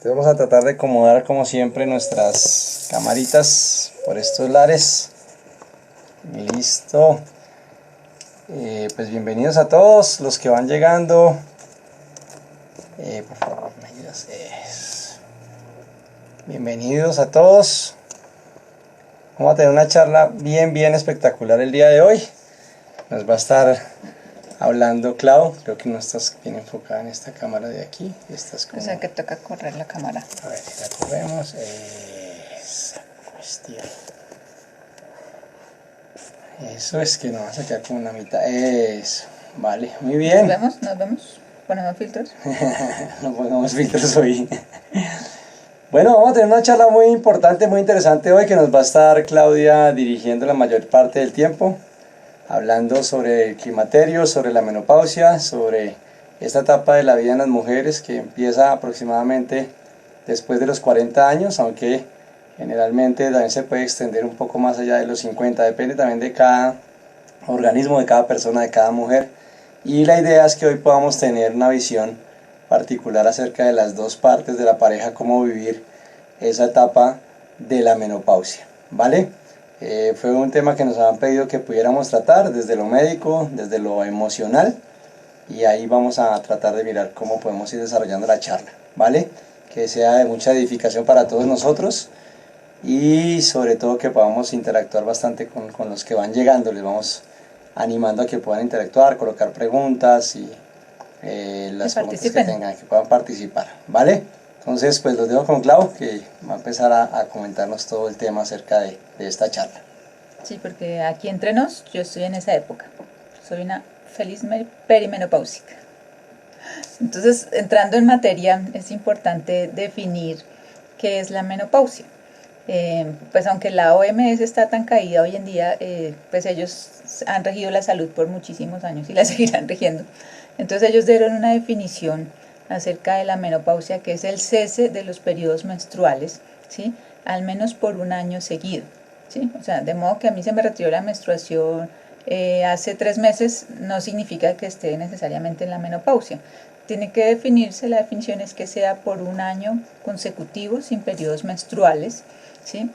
Entonces vamos a tratar de acomodar como siempre nuestras camaritas por estos lares. Listo. Pues bienvenidos a todos los que van llegando. Por favor, me ayudas. Bienvenidos a todos. Vamos a tener una charla bien espectacular el día de hoy. Nos va a estar hablando Clau. Creo que no estás bien enfocada en esta cámara de aquí. Estás como... O sea que toca correr la cámara. A ver si la corremos. Esa cuestión. Eso es que nos va a sacar como una mitad. Eso. Vale, muy bien. Nos vemos. Ponemos filtros. No pongamos filtros hoy. Bueno, vamos a tener una charla muy importante, muy interesante hoy, que nos va a estar Claudia dirigiendo la mayor parte del tiempo, hablando sobre el climaterio, sobre la menopausia, sobre esta etapa de la vida en las mujeres que empieza aproximadamente después de los 40 años, aunque generalmente también se puede extender un poco más allá de los 50, depende también de cada organismo, de cada persona, de cada mujer. Y la idea es que hoy podamos tener una visión particular acerca de las dos partes de la pareja, cómo vivir esa etapa de la menopausia, ¿vale? Fue un tema que nos habían pedido que pudiéramos tratar desde lo médico, desde lo emocional, y ahí vamos a tratar de mirar cómo podemos ir desarrollando la charla, ¿vale? Que sea de mucha edificación para todos nosotros y sobre todo que podamos interactuar bastante con los que van llegando. Les vamos animando a que puedan interactuar, colocar preguntas y las preguntas que tengan, que puedan participar, ¿vale? Entonces pues los dejo con Clau, que va a empezar a comentarnos todo el tema acerca de esta charla. Sí, porque aquí entre nos, yo estoy en esa época, soy una feliz perimenopáusica. Entonces, entrando en materia, es importante definir qué es la menopausia. Pues aunque la OMS está tan caída hoy en día, pues ellos han regido la salud por muchísimos años y la seguirán rigiendo. Entonces ellos dieron una definición acerca de la menopausia, que es el cese de los periodos menstruales, ¿sí? Al menos por un año seguido, ¿sí? O sea, de modo que a mí se me retiró la menstruación hace 3 meses, no significa que esté necesariamente en la menopausia. Tiene que definirse, la definición es que sea por un año consecutivo sin periodos menstruales, ¿sí?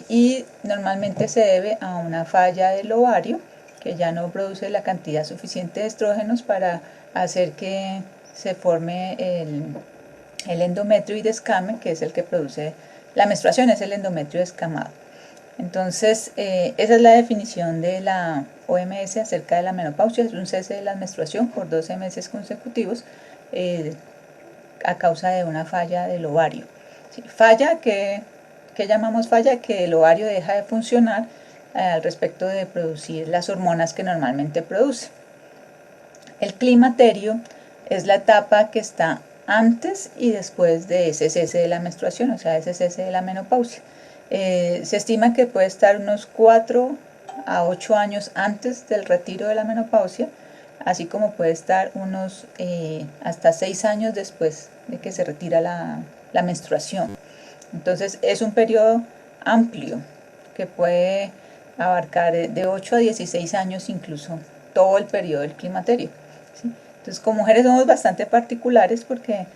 Y normalmente se debe a una falla del ovario, que ya no produce la cantidad suficiente de estrógenos para hacer que se forme el endometrio y descame, que es el que produce la menstruación, es el endometrio descamado. Entonces, esa es la definición de la OMS acerca de la menopausia, es un cese de la menstruación por 12 meses consecutivos a causa de una falla del ovario. ¿Sí? Falla que llamamos falla, que el ovario deja de funcionar al respecto de producir las hormonas que normalmente produce. El climaterio es la etapa que está antes y después de ese cese de la menstruación, o sea, ese cese de la menopausia. Se estima que puede estar unos 4 a 8 años antes del retiro de la menopausia, así como puede estar unos hasta 6 años después de que se retira la menstruación. Entonces es un periodo amplio que puede abarcar de 8 a 16 años incluso todo el periodo del climaterio, ¿sí? Entonces como mujeres somos bastante particulares porque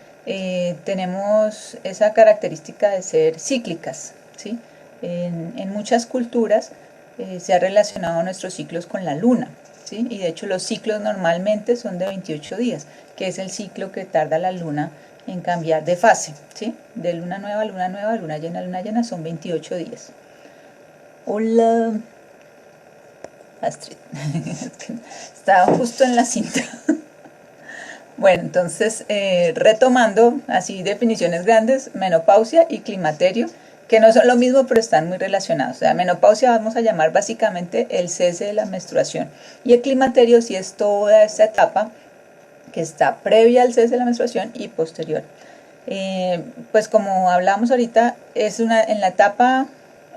tenemos esa característica de ser cíclicas, ¿sí? En muchas culturas se ha relacionado nuestros ciclos con la luna, ¿sí? Y de hecho los ciclos normalmente son de 28 días, que es el ciclo que tarda la luna en cambiar de fase, ¿sí? De luna nueva, luna llena, son 28 días. Hola, Astrid. Estaba justo en la cinta. Bueno, entonces, retomando, así definiciones grandes, menopausia y climaterio, que no son lo mismo, pero están muy relacionados. O sea, menopausia vamos a llamar básicamente el cese de la menstruación. Y el climaterio sí es toda esta etapa que está previa al cese de la menstruación y posterior. Pues como hablamos ahorita, en la etapa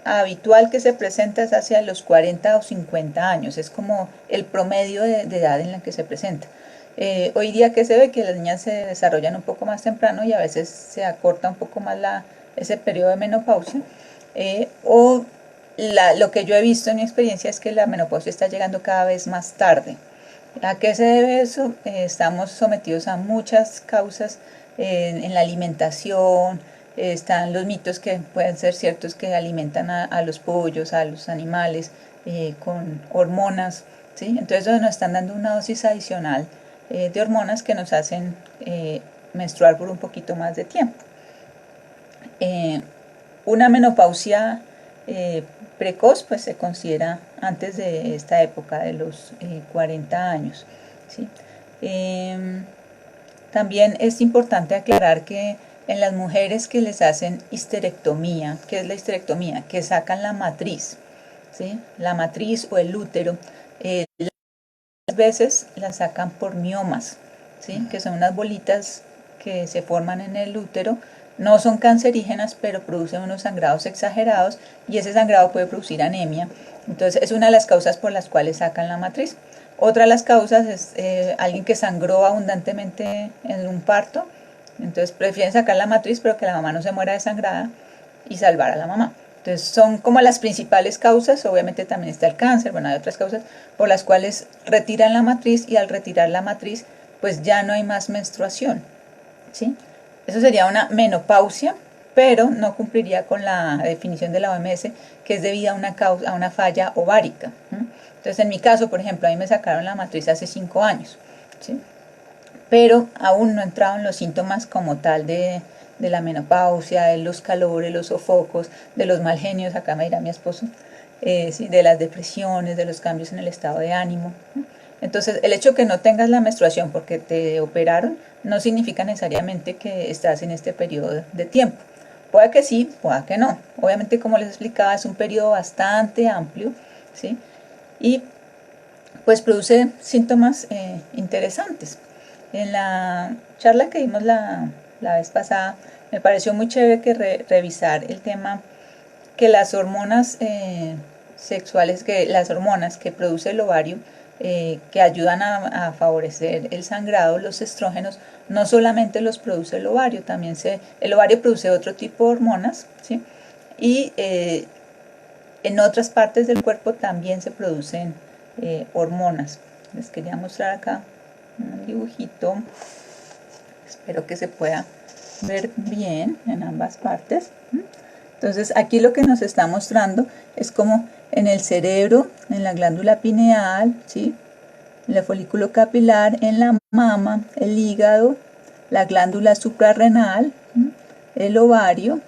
habitual que se presenta es hacia los 40 o 50 años, es como el promedio de edad en la que se presenta. Hoy día que se ve que las niñas se desarrollan un poco más temprano y a veces se acorta un poco más ese periodo de menopausia, lo que yo he visto en mi experiencia es que la menopausia está llegando cada vez más tarde. ¿A qué se debe eso? Estamos sometidos a muchas causas en la alimentación, están los mitos que pueden ser ciertos que alimentan a los pollos, a los animales con hormonas, ¿sí? Entonces nos están dando una dosis adicional de hormonas que nos hacen menstruar por un poquito más de tiempo. Una menopausia precoz pues se considera antes de esta época de los 40 años, ¿sí? También es importante aclarar que en las mujeres que les hacen histerectomía, ¿qué es la histerectomía? Que sacan la matriz, ¿sí? La matriz o el útero, las veces la sacan por miomas, ¿sí? Que son unas bolitas que se forman en el útero. No son cancerígenas, pero producen unos sangrados exagerados y ese sangrado puede producir anemia. Entonces es una de las causas por las cuales sacan la matriz. Otra de las causas es alguien que sangró abundantemente en un parto. Entonces prefieren sacar la matriz, pero que la mamá no se muera desangrada y salvar a la mamá. Entonces son como las principales causas. Obviamente también está el cáncer, bueno, hay otras causas por las cuales retiran la matriz y al retirar la matriz pues ya no hay más menstruación, ¿sí? Eso sería una menopausia, pero no cumpliría con la definición de la OMS, que es debida a una falla ovárica. Entonces, en mi caso, por ejemplo, a mí me sacaron la matriz hace 5 años, ¿sí? Pero aún no entraban los síntomas como tal de la menopausia, de los calores, los sofocos, de los mal genios, acá me dirá mi esposo, ¿sí? De las depresiones, de los cambios en el estado de ánimo. Entonces, el hecho que no tengas la menstruación porque te operaron no significa necesariamente que estás en este periodo de tiempo. Puede que sí, puede que no. Obviamente, como les explicaba, es un periodo bastante amplio, ¿sí? Y pues produce síntomas interesantes. En la charla que dimos la vez pasada, me pareció muy chévere que revisar el tema que las hormonas sexuales, que las hormonas que produce el ovario, que ayudan a favorecer el sangrado, los estrógenos, no solamente los produce el ovario, también el ovario produce otro tipo de hormonas, ¿sí? Y en otras partes del cuerpo también se producen hormonas. Les quería mostrar acá un dibujito, espero que se pueda ver bien en ambas partes. Entonces aquí lo que nos está mostrando es como en el cerebro, en la glándula pineal, ¿sí? En el folículo capilar, en la mama, el hígado, la glándula suprarrenal, el ovario,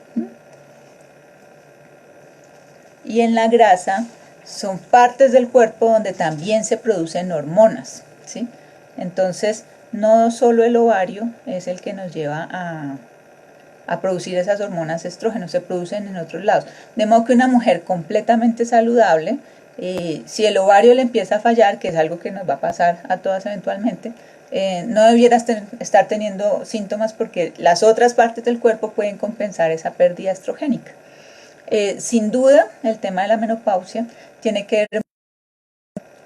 y en la grasa son partes del cuerpo donde también se producen hormonas, ¿sí? Entonces no solo el ovario es el que nos lleva a producir esas hormonas estrógenos, se producen en otros lados. De modo que una mujer completamente saludable, si el ovario le empieza a fallar, que es algo que nos va a pasar a todas eventualmente, no debiera estar teniendo síntomas porque las otras partes del cuerpo pueden compensar esa pérdida estrogénica. Sin duda, el tema de la menopausia tiene que ver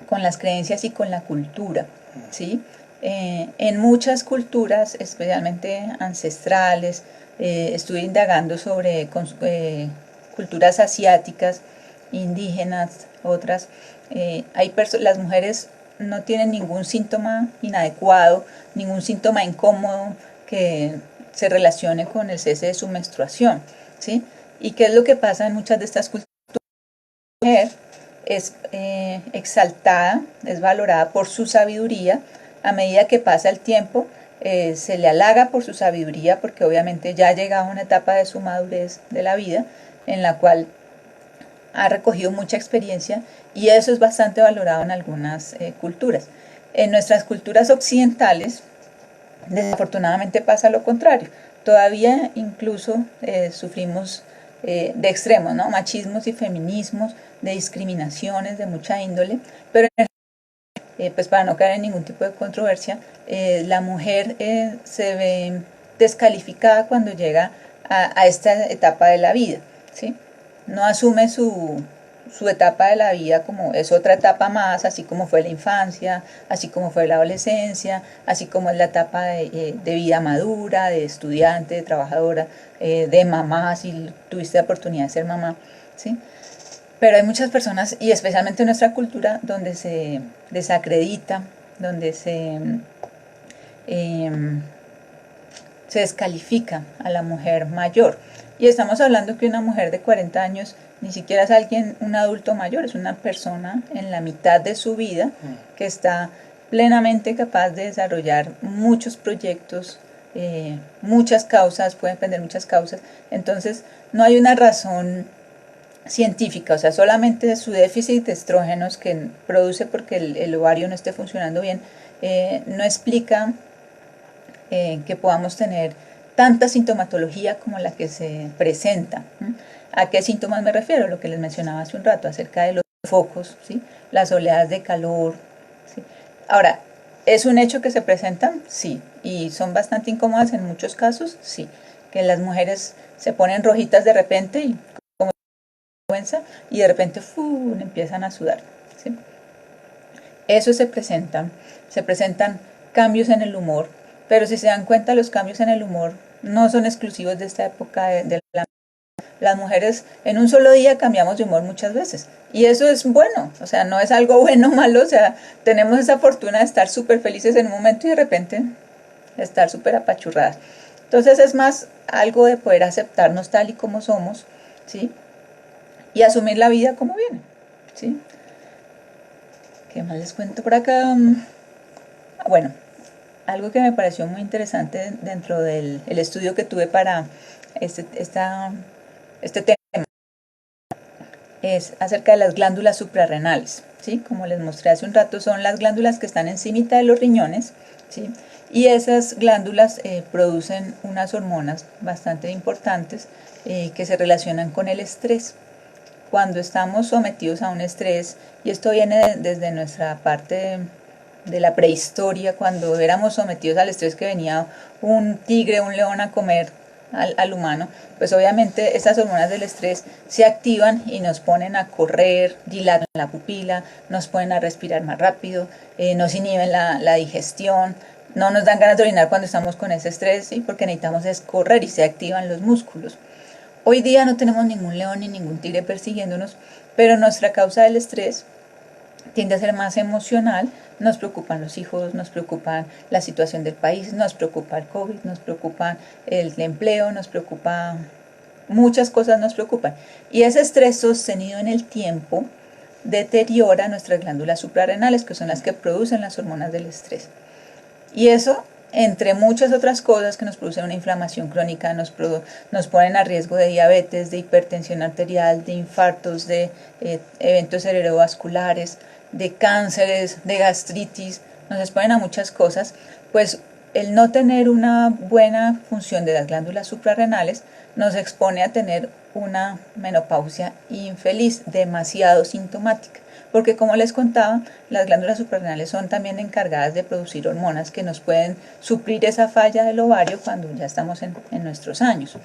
con las creencias y con la cultura, ¿sí? En muchas culturas, especialmente ancestrales, estuve indagando sobre culturas asiáticas, indígenas, otras. Las mujeres no tienen ningún síntoma inadecuado, ningún síntoma incómodo que se relacione con el cese de su menstruación, ¿sí? ¿Y qué es lo que pasa en muchas de estas culturas? La mujer es exaltada, es valorada por su sabiduría. A medida que pasa el tiempo, se le halaga por su sabiduría, porque obviamente ya ha llegado a una etapa de su madurez de la vida en la cual ha recogido mucha experiencia, y eso es bastante valorado en algunas culturas. En nuestras culturas occidentales, desafortunadamente pasa lo contrario. Todavía incluso sufrimos de extremos, ¿no? Machismos y feminismos, de discriminaciones de mucha índole, pero pues para no caer en ningún tipo de controversia, la mujer se ve descalificada cuando llega a esta etapa de la vida, ¿sí? No asume su etapa de la vida como es otra etapa más, así como fue la infancia, así como fue la adolescencia, así como es la etapa de vida madura, de estudiante, de trabajadora, de mamá, si tuviste la oportunidad de ser mamá, ¿sí? Pero hay muchas personas, y especialmente en nuestra cultura, donde se desacredita, donde se se descalifica a la mujer mayor. Y estamos hablando que una mujer de 40 años ni siquiera es un adulto mayor, es una persona en la mitad de su vida que está plenamente capaz de desarrollar muchos proyectos, muchas causas, puede emprender muchas causas. Entonces no hay una razón científica, o sea, solamente su déficit de estrógenos que produce porque el ovario no esté funcionando bien, no explica que podamos tener tanta sintomatología como la que se presenta. ¿A qué síntomas me refiero? Lo que les mencionaba hace un rato acerca de los focos, ¿sí? Las oleadas de calor, ¿sí? Ahora, ¿es un hecho que se presentan? Sí, y son bastante incómodas en muchos casos, sí, que las mujeres se ponen rojitas de repente y como vergüenza y de repente empiezan a sudar, ¿sí? Eso se presentan cambios en el humor, pero si se dan cuenta los cambios en el humor no son exclusivos de esta época de las mujeres en un solo día cambiamos de humor muchas veces y eso es bueno, o sea, no es algo bueno o malo, o sea, tenemos esa fortuna de estar súper felices en un momento y de repente estar súper apachurradas. Entonces es más algo de poder aceptarnos tal y como somos, ¿sí? Y asumir la vida como viene, ¿sí? ¿Qué más les cuento por acá? Bueno, algo que me pareció muy interesante dentro del estudio que tuve para este tema es acerca de las glándulas suprarrenales, ¿sí? Como les mostré hace un rato, son las glándulas que están encimita de los riñones, ¿sí? Y esas glándulas producen unas hormonas bastante importantes que se relacionan con el estrés. Cuando estamos sometidos a un estrés, y esto viene desde nuestra parte de la prehistoria, cuando éramos sometidos al estrés que venía un tigre, un león a comer al humano, pues obviamente esas hormonas del estrés se activan y nos ponen a correr, dilatan la pupila, nos ponen a respirar más rápido, nos inhiben la digestión, no nos dan ganas de orinar cuando estamos con ese estrés, ¿sí? Porque necesitamos es correr y se activan los músculos. Hoy día no tenemos ningún león ni ningún tigre persiguiéndonos, pero nuestra causa del estrés tiende a ser más emocional. Nos preocupan los hijos, nos preocupa la situación del país, nos preocupa el COVID, nos preocupa el empleo, nos preocupa muchas cosas, nos preocupan. Y ese estrés sostenido en el tiempo deteriora nuestras glándulas suprarrenales, que son las que producen las hormonas del estrés. Y eso, entre muchas otras cosas que nos producen una inflamación crónica, nos ponen a riesgo de diabetes, de hipertensión arterial, de infartos, de eventos cerebrovasculares, de cánceres, de gastritis, nos exponen a muchas cosas, pues el no tener una buena función de las glándulas suprarrenales nos expone a tener una menopausia infeliz, demasiado sintomática. Porque como les contaba, las glándulas suprarrenales son también encargadas de producir hormonas que nos pueden suplir esa falla del ovario cuando ya estamos en nuestros años.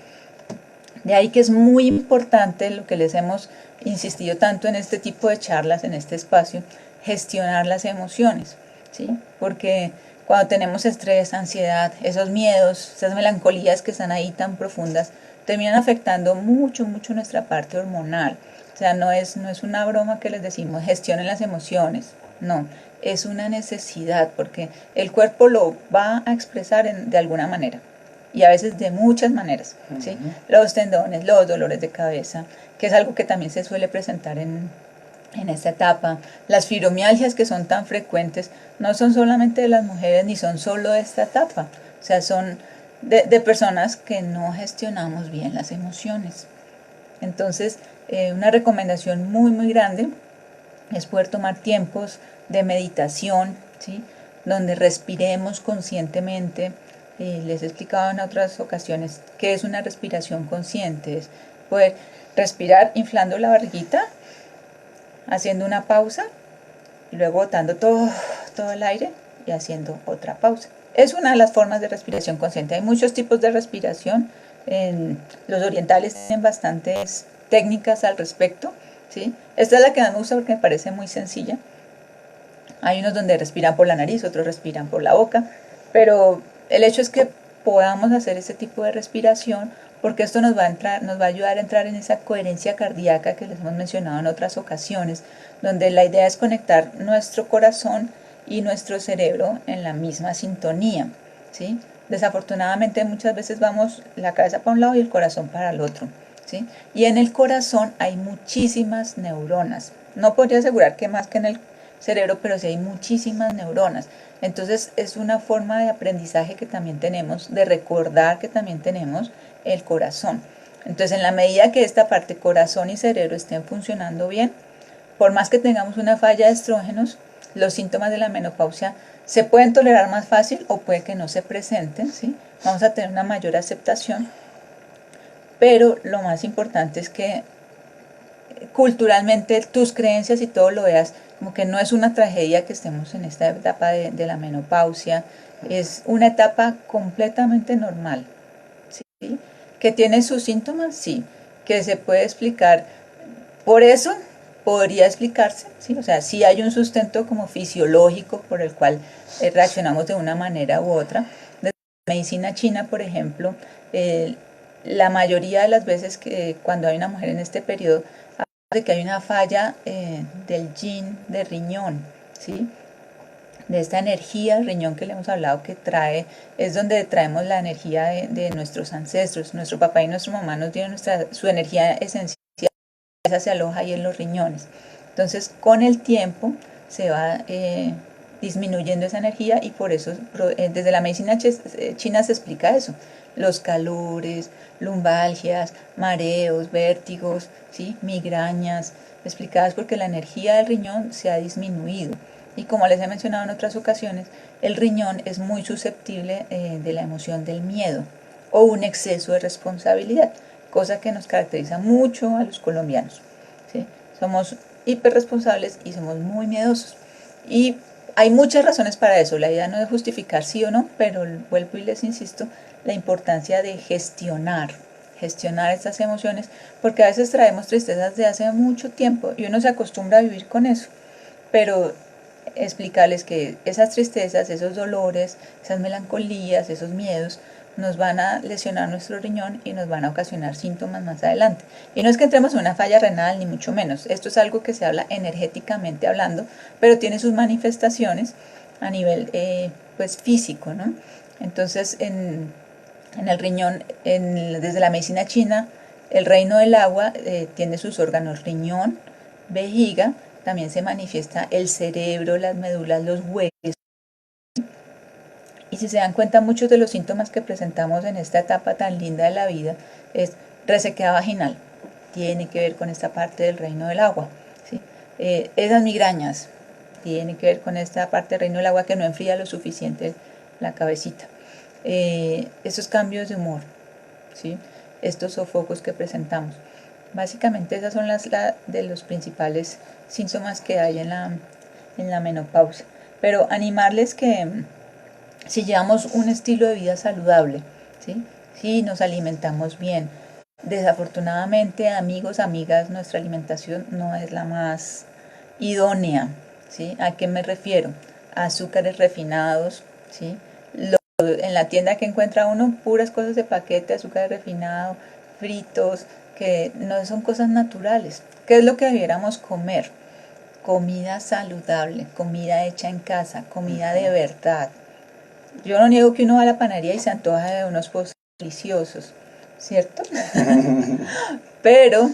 De ahí que es muy importante lo que les hemos insistido tanto en este tipo de charlas, en este espacio, gestionar las emociones, ¿sí? Porque cuando tenemos estrés, ansiedad, esos miedos, esas melancolías que están ahí tan profundas, terminan afectando mucho nuestra parte hormonal. O sea, no es una broma que les decimos gestionen las emociones, no, es una necesidad porque el cuerpo lo va a expresar de alguna manera y a veces de muchas maneras, ¿sí? Los tendones, los dolores de cabeza, que es algo que también se suele presentar en esta etapa, las fibromialgias que son tan frecuentes, no son solamente de las mujeres ni son solo de esta etapa, o sea, son de personas que no gestionamos bien las emociones. Entonces, una recomendación muy grande es poder tomar tiempos de meditación, ¿sí? Donde respiremos conscientemente. Les he explicado en otras ocasiones qué es una respiración consciente, es poder respirar inflando la barriguita, haciendo una pausa y luego botando todo el aire y haciendo otra pausa. Es una de las formas de respiración consciente. Hay muchos tipos de respiración. Los orientales tienen bastantes técnicas al respecto, ¿sí? Esta es la que más me gusta porque me parece muy sencilla. Hay unos donde respiran por la nariz, otros respiran por la boca, pero el hecho es que podamos hacer ese tipo de respiración porque esto nos va a ayudar a entrar en esa coherencia cardíaca que les hemos mencionado en otras ocasiones, donde la idea es conectar nuestro corazón y nuestro cerebro en la misma sintonía, ¿sí? Desafortunadamente muchas veces vamos la cabeza para un lado y el corazón para el otro, ¿sí? Y en el corazón hay muchísimas neuronas. No podría asegurar que más que en el cerebro, pero sí hay muchísimas neuronas. Entonces es una forma de aprendizaje que también tenemos, de recordar que también tenemos el corazón. Entonces en la medida que esta parte, corazón y cerebro, estén funcionando bien, por más que tengamos una falla de estrógenos, los síntomas de la menopausia se pueden tolerar más fácil o puede que no se presenten, ¿sí? Vamos a tener una mayor aceptación, pero lo más importante es que culturalmente tus creencias y todo lo veas como que no es una tragedia que estemos en esta etapa de la menopausia, es una etapa completamente normal, ¿sí? ¿Que tiene sus síntomas? Sí. ¿Que se puede explicar por eso? Podría explicarse, ¿sí? O sea, sí hay un sustento como fisiológico por el cual reaccionamos de una manera u otra. Desde la medicina china, por ejemplo, la mayoría de las veces que cuando hay una mujer en este periodo, de que hay una falla del yin de riñón, ¿sí? De esta energía del riñón que le hemos hablado que trae, es donde traemos la energía de nuestros ancestros. Nuestro papá y nuestra mamá nos dieron su energía esencial, esa se aloja ahí en los riñones. Entonces, con el tiempo se va disminuyendo esa energía y por eso desde la medicina china se explica eso. Los calores, lumbalgias, mareos, vértigos, ¿sí? Migrañas, explicadas porque la energía del riñón se ha disminuido. Y como les he mencionado en otras ocasiones, el riñón es muy susceptible de la emoción del miedo o un exceso de responsabilidad, cosa que nos caracteriza mucho a los colombianos, ¿sí? Somos hiperresponsables y somos muy miedosos. Y hay muchas razones para eso. La idea no es justificar sí o no, pero vuelvo y les insisto, la importancia de gestionar estas emociones, porque a veces traemos tristezas de hace mucho tiempo y uno se acostumbra a vivir con eso, pero explicarles que esas tristezas, esos dolores, esas melancolías, esos miedos nos van a lesionar nuestro riñón y nos van a ocasionar síntomas más adelante. Y no es que entremos en una falla renal, ni mucho menos. Esto es algo que se habla energéticamente hablando, pero tiene sus manifestaciones a nivel pues físico, ¿no? Entonces, en el riñón, desde la medicina china, el reino del agua tiene sus órganos riñón, vejiga, también se manifiesta el cerebro, las médulas, los huesos. Y si se dan cuenta, muchos de los síntomas que presentamos en esta etapa tan linda de la vida es resequedad vaginal. Tiene que ver con esta parte del reino del agua, ¿sí? Esas migrañas tienen que ver con esta parte del reino del agua que no enfría lo suficiente la cabecita. Esos cambios de humor, ¿sí? Estos sofocos que presentamos. Básicamente esas son de los principales síntomas que hay en la menopausia. Pero animarles que si llevamos un estilo de vida saludable, ¿sí? Si nos alimentamos bien. Desafortunadamente, amigos, amigas, nuestra alimentación no es la más idónea, ¿sí? ¿A qué me refiero? A azúcares refinados, ¿sí? En la tienda que encuentra uno puras cosas de paquete, azúcar refinado, fritos, que no son cosas naturales. ¿Qué es lo que debiéramos comer? Comida saludable, comida hecha en casa, comida de verdad. Yo no niego que uno va a la panadería y se antoja de unos postres deliciosos, ¿cierto? Pero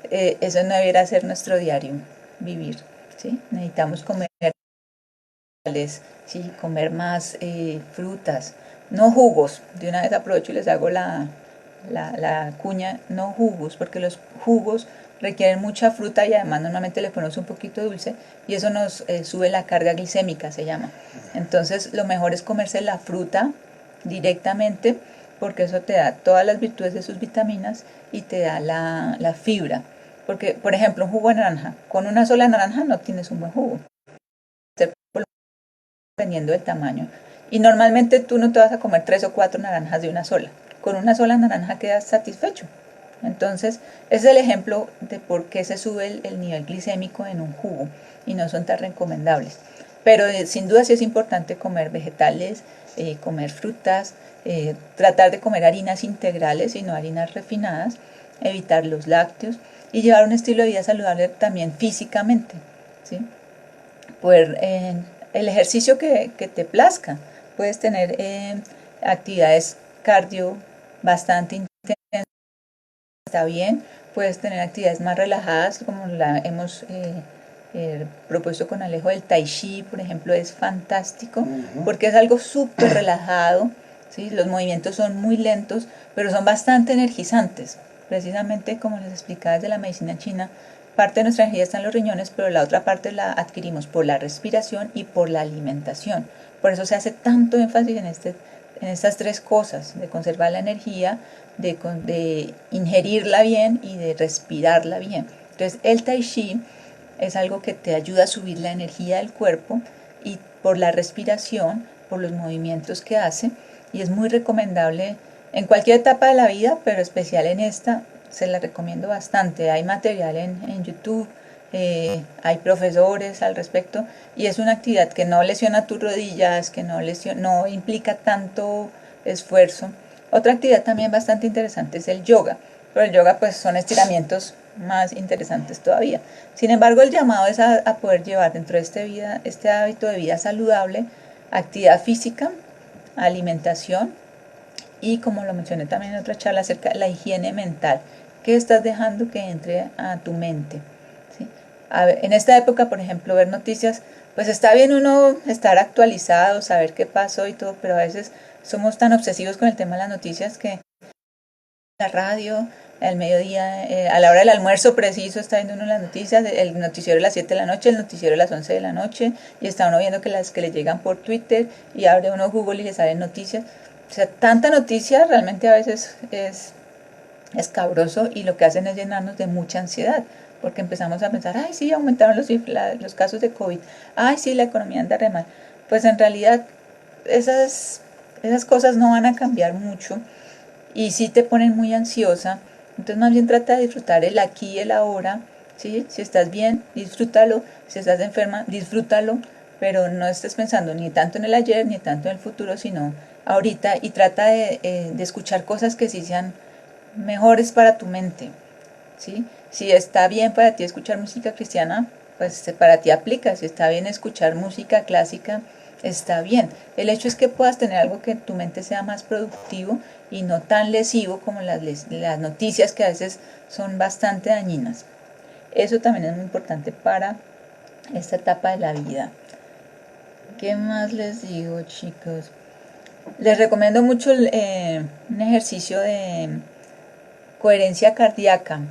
eso no debiera ser nuestro diario vivir, ¿sí? Necesitamos comer, ¿sí? Comer más frutas, no jugos. De una vez aprovecho y les hago la cuña, no jugos, porque los jugos requieren mucha fruta y además normalmente le ponemos un poquito dulce y eso nos sube la carga glicémica, se llama. Entonces lo mejor es comerse la fruta directamente porque eso te da todas las virtudes de sus vitaminas y te da la fibra. Porque, por ejemplo, un jugo de naranja, con una sola naranja no tienes un buen jugo, dependiendo del tamaño. Y normalmente tú no te vas a comer 3 o 4 naranjas de una sola. Con una sola naranja quedas satisfecho. Entonces, ese es el ejemplo de por qué se sube el nivel glicémico en un jugo y no son tan recomendables. Pero sin duda sí es importante comer vegetales, comer frutas, tratar de comer harinas integrales y no harinas refinadas, evitar los lácteos y llevar un estilo de vida saludable también físicamente, ¿sí? Poder el ejercicio que te plazca. Puedes tener actividades cardio bastante intensas, está bien. Puedes tener actividades más relajadas, como la hemos propuesto con Alejo del Tai Chi, por ejemplo, es fantástico, porque es algo súper relajado, ¿sí? Los movimientos son muy lentos, pero son bastante energizantes. Precisamente como les explicaba desde la medicina china, parte de nuestra energía está en los riñones, pero la otra parte la adquirimos por la respiración y por la alimentación. Por eso se hace tanto énfasis en estas tres cosas, de conservar la energía, de ingerirla bien y de respirarla bien. Entonces el Tai Chi es algo que te ayuda a subir la energía del cuerpo y por la respiración, por los movimientos que hace, y es muy recomendable en cualquier etapa de la vida, pero especial en esta, se la recomiendo bastante. Hay material en YouTube, hay profesores al respecto, y es una actividad que no lesiona tus rodillas, que no implica tanto esfuerzo. Otra actividad también bastante interesante es el yoga, pero el yoga pues son estiramientos más interesantes todavía. Sin embargo, el llamado es a poder llevar dentro de este hábito de vida saludable, actividad física, alimentación y, como lo mencioné también en otra charla, acerca de la higiene mental. ¿Qué estás dejando que entre a tu mente? ¿Sí? En esta época, por ejemplo, ver noticias, pues está bien uno estar actualizado, saber qué pasó y todo, pero a veces somos tan obsesivos con el tema de las noticias que la radio, al mediodía, a la hora del almuerzo preciso está viendo uno las noticias, el noticiero de las 7 de la noche, el noticiero de las 11 de la noche, y está uno viendo que las que le llegan por Twitter, y abre uno Google y le salen noticias. O sea, tanta noticia realmente a veces es escabroso, y lo que hacen es llenarnos de mucha ansiedad, porque empezamos a pensar, ay sí, aumentaron los casos de COVID, ay sí, la economía anda re mal. Pues en realidad esas cosas no van a cambiar mucho, y si te ponen muy ansiosa. Entonces más bien trata de disfrutar el aquí y el ahora, ¿sí? Si estás bien, disfrútalo, si estás enferma, disfrútalo, pero no estés pensando ni tanto en el ayer ni tanto en el futuro, sino ahorita, y trata de escuchar cosas que sí sean mejores para tu mente, ¿sí? Si está bien para ti escuchar música cristiana, pues para ti aplica. Si está bien escuchar música clásica, está bien. El hecho es que puedas tener algo que en tu mente sea más productivo y no tan lesivo como las noticias, que a veces son bastante dañinas. Eso también es muy importante para esta etapa de la vida. ¿Qué más les digo, chicos? Les recomiendo mucho un ejercicio de coherencia cardíaca,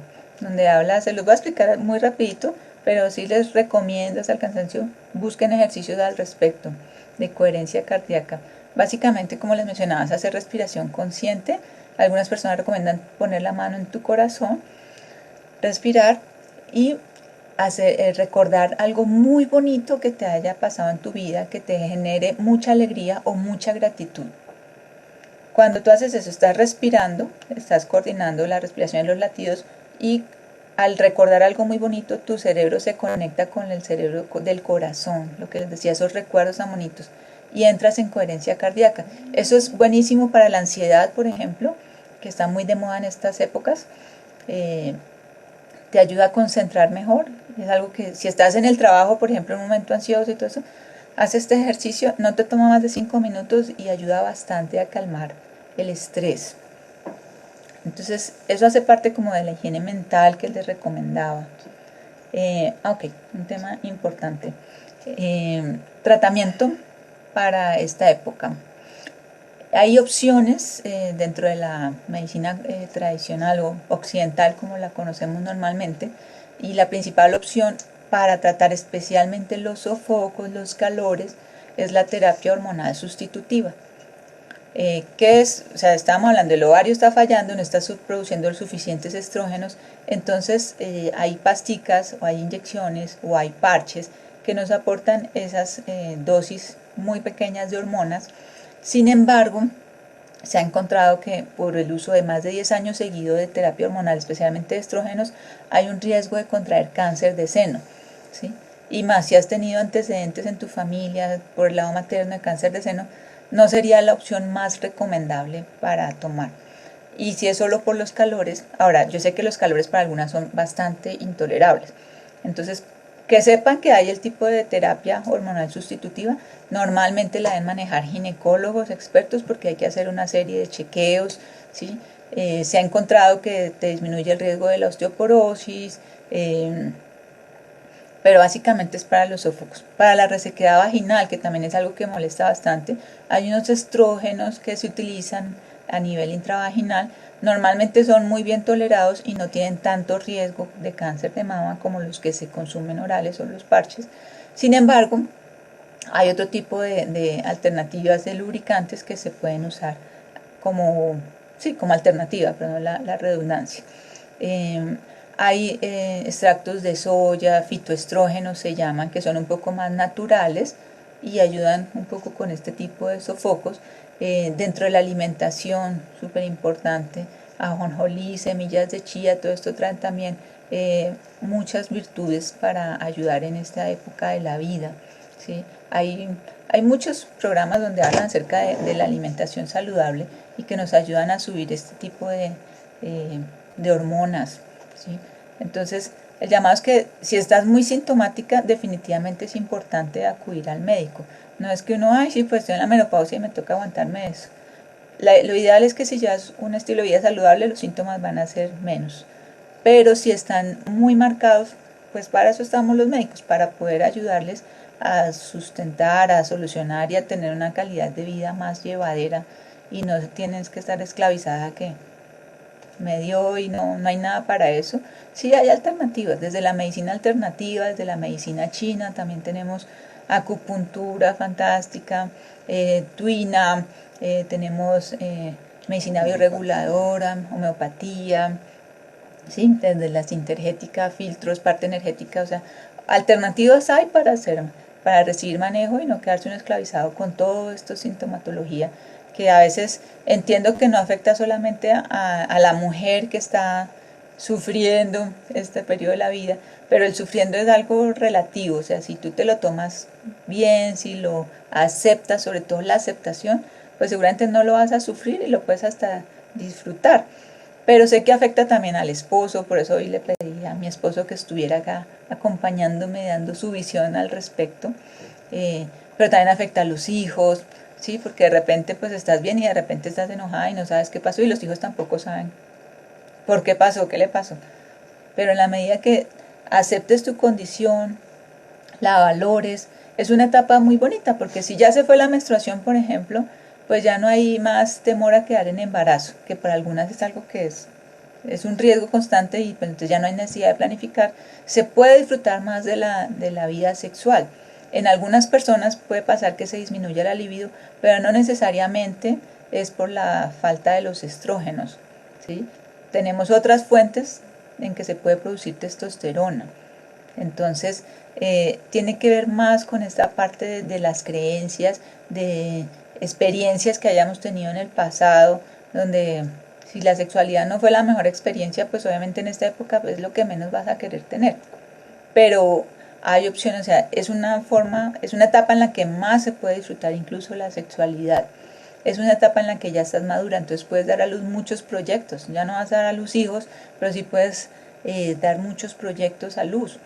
donde habla, se los voy a explicar muy rapidito, pero sí les recomiendo hasta el cansancio, busquen ejercicios al respecto de coherencia cardíaca. Básicamente, como les mencionaba, es hacer respiración consciente. Algunas personas recomiendan poner la mano en tu corazón, respirar y recordar algo muy bonito que te haya pasado en tu vida, que te genere mucha alegría o mucha gratitud. Cuando tú haces eso, estás respirando, estás coordinando la respiración y los latidos, y al recordar algo muy bonito, tu cerebro se conecta con el cerebro del corazón, lo que les decía, esos recuerdos tan bonitos, y entras en coherencia cardíaca. Eso es buenísimo para la ansiedad, por ejemplo, que está muy de moda en estas épocas. Te ayuda a concentrar mejor. Es algo que, si estás en el trabajo, por ejemplo, en un momento ansioso y todo eso, haz este ejercicio, no te toma más de 5 minutos y ayuda bastante a calmar el estrés. Entonces, eso hace parte como de la higiene mental que les recomendaba. Ok, un tema importante. Tratamiento para esta época. Hay opciones dentro de la medicina tradicional o occidental, como la conocemos normalmente, y la principal opción para tratar especialmente los sofocos, los calores, es la terapia hormonal sustitutiva. ¿Qué es? O sea, estábamos hablando, el ovario está fallando, no está produciendo los suficientes estrógenos, entonces hay pasticas o hay inyecciones o hay parches que nos aportan esas dosis muy pequeñas de hormonas. Sin embargo, se ha encontrado que por el uso de más de 10 años seguido de terapia hormonal, especialmente de estrógenos, hay un riesgo de contraer cáncer de seno, ¿sí? Y más si has tenido antecedentes en tu familia por el lado materno de cáncer de seno, no sería la opción más recomendable para tomar. Y si es solo por los calores, ahora yo sé que los calores para algunas son bastante intolerables, entonces que sepan que hay el tipo de terapia hormonal sustitutiva. Normalmente la deben manejar ginecólogos expertos porque hay que hacer una serie de chequeos, ¿sí? Se ha encontrado que te disminuye el riesgo de la osteoporosis, pero básicamente es para los sofocos. Para la resequedad vaginal, que también es algo que molesta bastante, hay unos estrógenos que se utilizan a nivel intravaginal. Normalmente son muy bien tolerados y no tienen tanto riesgo de cáncer de mama como los que se consumen orales o los parches. Sin embargo, hay otro tipo de alternativas de lubricantes que se pueden usar como, sí, como alternativa, perdón la redundancia. Hay extractos de soya, fitoestrógenos se llaman, que son un poco más naturales y ayudan un poco con este tipo de sofocos. Dentro de la alimentación, súper importante, ajonjolí, semillas de chía, todo esto traen también muchas virtudes para ayudar en esta época de la vida, ¿sí? Hay muchos programas donde hablan acerca de la alimentación saludable y que nos ayudan a subir este tipo de hormonas, ¿sí? Entonces, el llamado es que si estás muy sintomática, definitivamente es importante acudir al médico. No es que uno, ay, sí, pues estoy en la menopausia y me toca aguantarme eso. Lo ideal es que si llevas un estilo de vida saludable, los síntomas van a ser menos. Pero si están muy marcados, pues para eso estamos los médicos, para poder ayudarles a sustentar, a solucionar y a tener una calidad de vida más llevadera y no tienes que estar esclavizada que me dio y no hay nada para eso. Sí hay alternativas, desde la medicina alternativa, desde la medicina china, también tenemos acupuntura fantástica, tuina, tenemos medicina bioreguladora, homeopatía, ¿sí? Desde la sintergética, filtros, parte energética, o sea, alternativas hay para recibir manejo y no quedarse uno esclavizado con todo esto sintomatología que a veces entiendo que no afecta solamente a la mujer que está sufriendo este periodo de la vida, pero el sufriendo es algo relativo, o sea, si tú te lo tomas bien, si lo aceptas, sobre todo la aceptación, pues seguramente no lo vas a sufrir y lo puedes hasta disfrutar. Pero sé que afecta también al esposo, por eso hoy le pedí a mi esposo que estuviera acá acompañándome, dando su visión al respecto. Pero también afecta a los hijos, ¿sí? Porque de repente pues estás bien y de repente estás enojada y no sabes qué pasó y los hijos tampoco saben por qué pasó, qué le pasó. Pero en la medida que aceptes tu condición, la valores, es una etapa muy bonita porque si ya se fue la menstruación, por ejemplo, pues ya no hay más temor a quedar en embarazo, que para algunas es algo que es un riesgo constante y pues entonces ya no hay necesidad de planificar. Se puede disfrutar más de la vida sexual. En algunas personas puede pasar que se disminuya la libido, pero no necesariamente es por la falta de los estrógenos, ¿sí? Tenemos otras fuentes en que se puede producir testosterona. Entonces, tiene que ver más con esta parte de las creencias, de experiencias que hayamos tenido en el pasado, donde si la sexualidad no fue la mejor experiencia, pues obviamente en esta época es lo que menos vas a querer tener. Pero hay opciones, o sea, es una etapa en la que más se puede disfrutar incluso la sexualidad. Es una etapa en la que ya estás madura, entonces puedes dar a luz muchos proyectos. Ya no vas a dar a luz hijos, pero sí puedes dar muchos proyectos a luz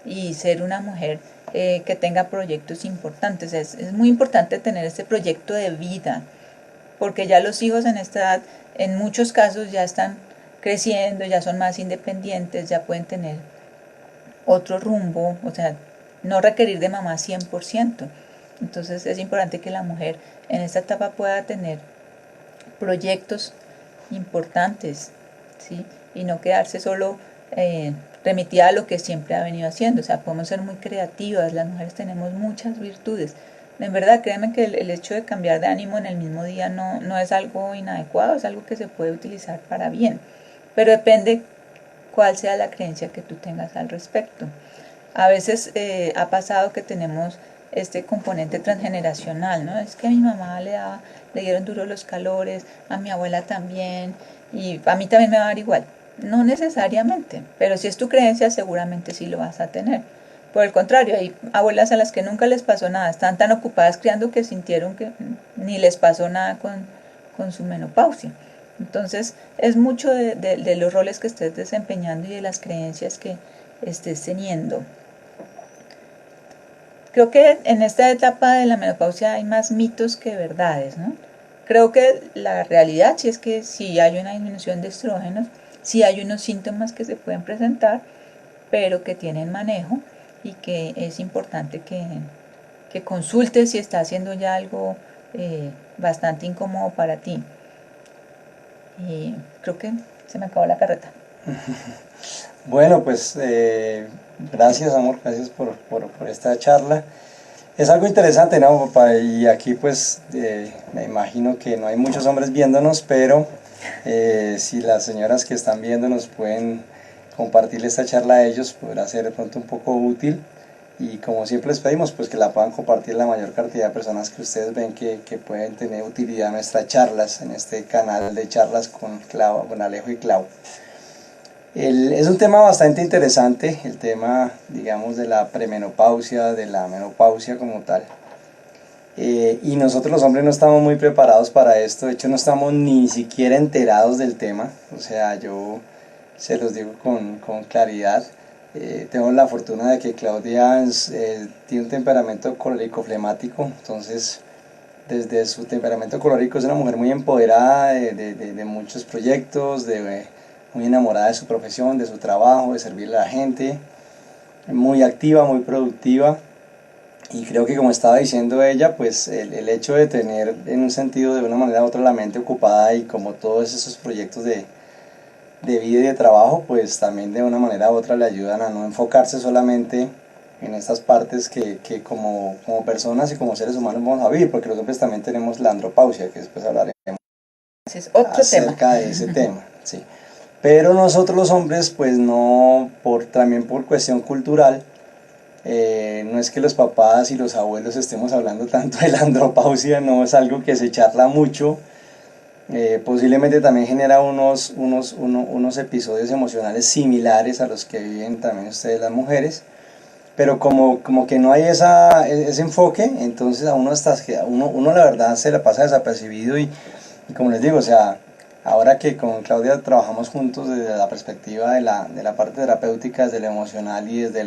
y ser una mujer que tenga proyectos importantes. Es muy importante tener este proyecto de vida, porque ya los hijos en esta edad, en muchos casos ya están creciendo, ya son más independientes, ya pueden tener otro rumbo, o sea, no requerir de mamá 100%. Entonces es importante que la mujer en esta etapa pueda tener proyectos importantes, ¿sí? Y no quedarse solo remitida a lo que siempre ha venido haciendo. O sea, podemos ser muy creativas, las mujeres tenemos muchas virtudes. En verdad, créanme que el hecho de cambiar de ánimo en el mismo día no es algo inadecuado, es algo que se puede utilizar para bien. Pero depende cuál sea la creencia que tú tengas al respecto. A veces ha pasado que tenemos este componente transgeneracional, ¿no? Es que a mi mamá le dieron duro los calores, a mi abuela también, y a mí también me va a dar igual. No necesariamente, pero si es tu creencia, seguramente sí lo vas a tener. Por el contrario, hay abuelas a las que nunca les pasó nada, están tan ocupadas criando que sintieron que ni les pasó nada con su menopausia. Entonces, es mucho de los roles que estés desempeñando y de las creencias que estés teniendo. creo que en esta etapa de la menopausia hay más mitos que verdades, ¿no? Creo que la realidad sí es que sí hay una disminución de estrógenos, sí hay unos síntomas que se pueden presentar, pero que tienen manejo y que es importante que consultes si está haciendo ya algo bastante incómodo para ti. Y creo que se me acabó la carreta. Bueno, pues gracias, amor, gracias por esta charla. Es algo interesante, ¿no, papá? Y aquí pues me imagino que no hay muchos hombres viéndonos, pero si las señoras que están viéndonos pueden compartir esta charla a ellos, podrá ser de pronto un poco útil. Y como siempre les pedimos, pues que la puedan compartir la mayor cantidad de personas que ustedes ven que pueden tener utilidad nuestras charlas en este canal de charlas con Alejo y Clau. Es un tema bastante interesante, el tema, digamos, de la premenopausia, de la menopausia como tal. Y nosotros los hombres no estamos muy preparados para esto, de hecho no estamos ni siquiera enterados del tema, o sea, yo se los digo con claridad. Tengo la fortuna de que Claudia tiene un temperamento colérico flemático, entonces desde su temperamento colérico es una mujer muy empoderada de muchos proyectos, muy enamorada de su profesión, de su trabajo, de servirle a la gente, muy activa, muy productiva. Y creo que como estaba diciendo ella, pues el hecho de tener en un sentido de una manera u otra la mente ocupada y como todos esos proyectos de vida y de trabajo, pues también de una manera u otra le ayudan a no enfocarse solamente en estas partes que como personas y como seres humanos vamos a vivir, porque los hombres también tenemos la andropausia, que después hablaremos Es otro acerca de ese tema, sí. Pero nosotros los hombres, pues no, también por cuestión cultural, no es que los papás y los abuelos estemos hablando tanto de la andropausia, no es algo que se charla mucho. Posiblemente también genera unos episodios emocionales similares a los que viven también ustedes las mujeres, pero como que no hay ese enfoque, entonces a uno hasta que uno la verdad se la pasa desapercibido y como les digo, o sea, ahora que con Claudia trabajamos juntos desde la perspectiva de la parte terapéutica, desde lo emocional y desde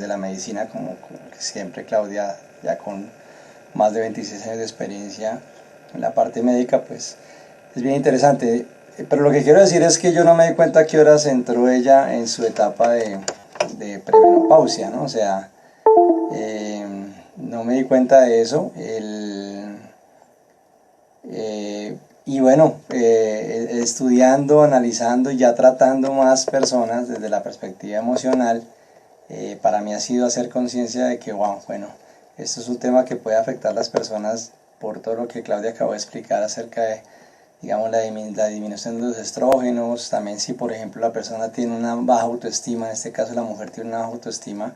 la medicina, como siempre Claudia ya con más de 26 años de experiencia en la parte médica, pues es bien interesante. Pero lo que quiero decir es que yo no me di cuenta a qué horas entró ella en su etapa de premenopausia, ¿no? O sea, no me di cuenta de eso. Y bueno, estudiando, analizando y ya tratando más personas desde la perspectiva emocional, para mí ha sido hacer conciencia de que, wow, bueno, esto es un tema que puede afectar a las personas por todo lo que Claudia acabó de explicar acerca de, digamos, la disminución de los estrógenos. También si, por ejemplo, la persona tiene una baja autoestima, en este caso la mujer tiene una baja autoestima,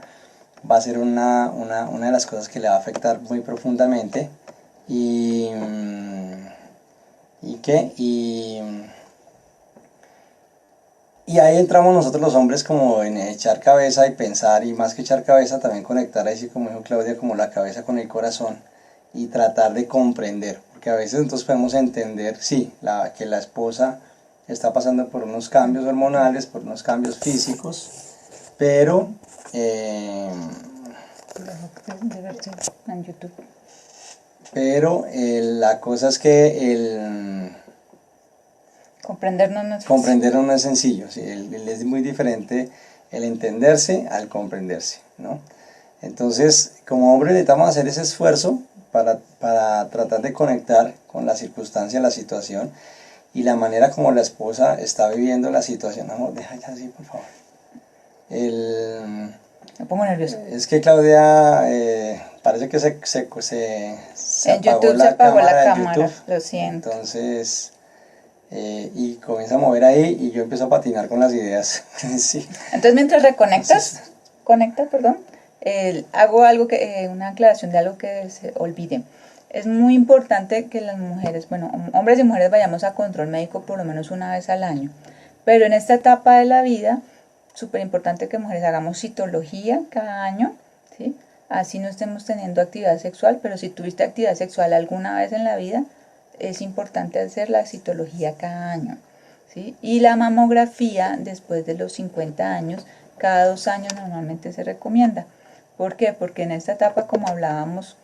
va a ser una de las cosas que le va a afectar muy profundamente. Y ahí entramos nosotros los hombres como en echar cabeza y pensar, y más que echar cabeza también conectar ahí, como dijo Claudia, como la cabeza con el corazón y tratar de comprender, porque a veces nosotros podemos entender, sí, que la esposa está pasando por unos cambios hormonales, por unos cambios físicos, pero en YouTube. Pero la cosa es que comprendernos no es sencillo, ¿sí? Es muy diferente el entenderse al comprenderse, ¿no? Entonces, como hombre necesitamos hacer ese esfuerzo para tratar de conectar con la circunstancia, la situación y la manera como la esposa está viviendo la situación. Amor, deja ya así, por favor. Me pongo nervioso. Es que Claudia parece que se en YouTube se apagó la cámara, YouTube, lo siento. Entonces, y comienza a mover ahí y yo empiezo a patinar con las ideas. Sí. Entonces mientras reconectas, hago algo una aclaración de algo que se olvide. Es muy importante que las mujeres, bueno, hombres y mujeres vayamos a control médico por lo menos una vez al año. Pero en esta etapa de la vida, súper importante que mujeres hagamos citología cada año, ¿sí? Así no estemos teniendo actividad sexual, pero si tuviste actividad sexual alguna vez en la vida, es importante hacer la citología cada año, ¿sí? Y la mamografía después de los 50 años, cada 2 años normalmente se recomienda. ¿Por qué? Porque en esta etapa, como hablábamos,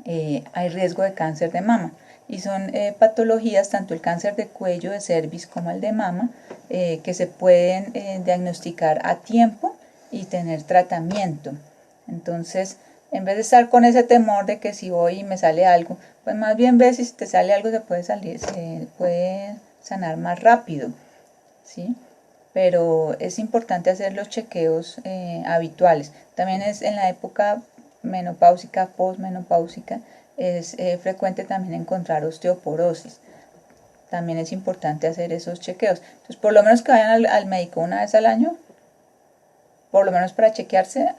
hay riesgo de cáncer de mama y son patologías, tanto el cáncer de cuello, de cervix como el de mama, que se pueden diagnosticar a tiempo y tener tratamiento. Entonces, en vez de estar con ese temor de que si voy y me sale algo, pues más bien ves si te sale algo, se puede sanar más rápido, ¿sí? Pero es importante hacer los chequeos habituales. También es en la época menopáusica, posmenopáusica, es frecuente también encontrar osteoporosis. También es importante hacer esos chequeos. Entonces, por lo menos que vayan al médico una vez al año, por lo menos para chequearse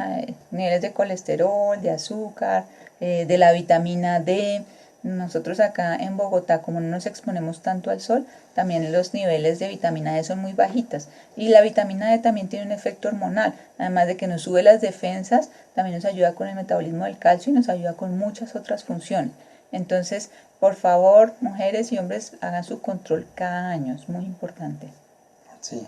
niveles de colesterol, de azúcar, de la vitamina D. Nosotros acá en Bogotá, como no nos exponemos tanto al sol, también los niveles de vitamina D son muy bajitas. Y la vitamina D también tiene un efecto hormonal, además de que nos sube las defensas, también nos ayuda con el metabolismo del calcio y nos ayuda con muchas otras funciones. Entonces, por favor, mujeres y hombres, hagan su control cada año, es muy importante. Sí.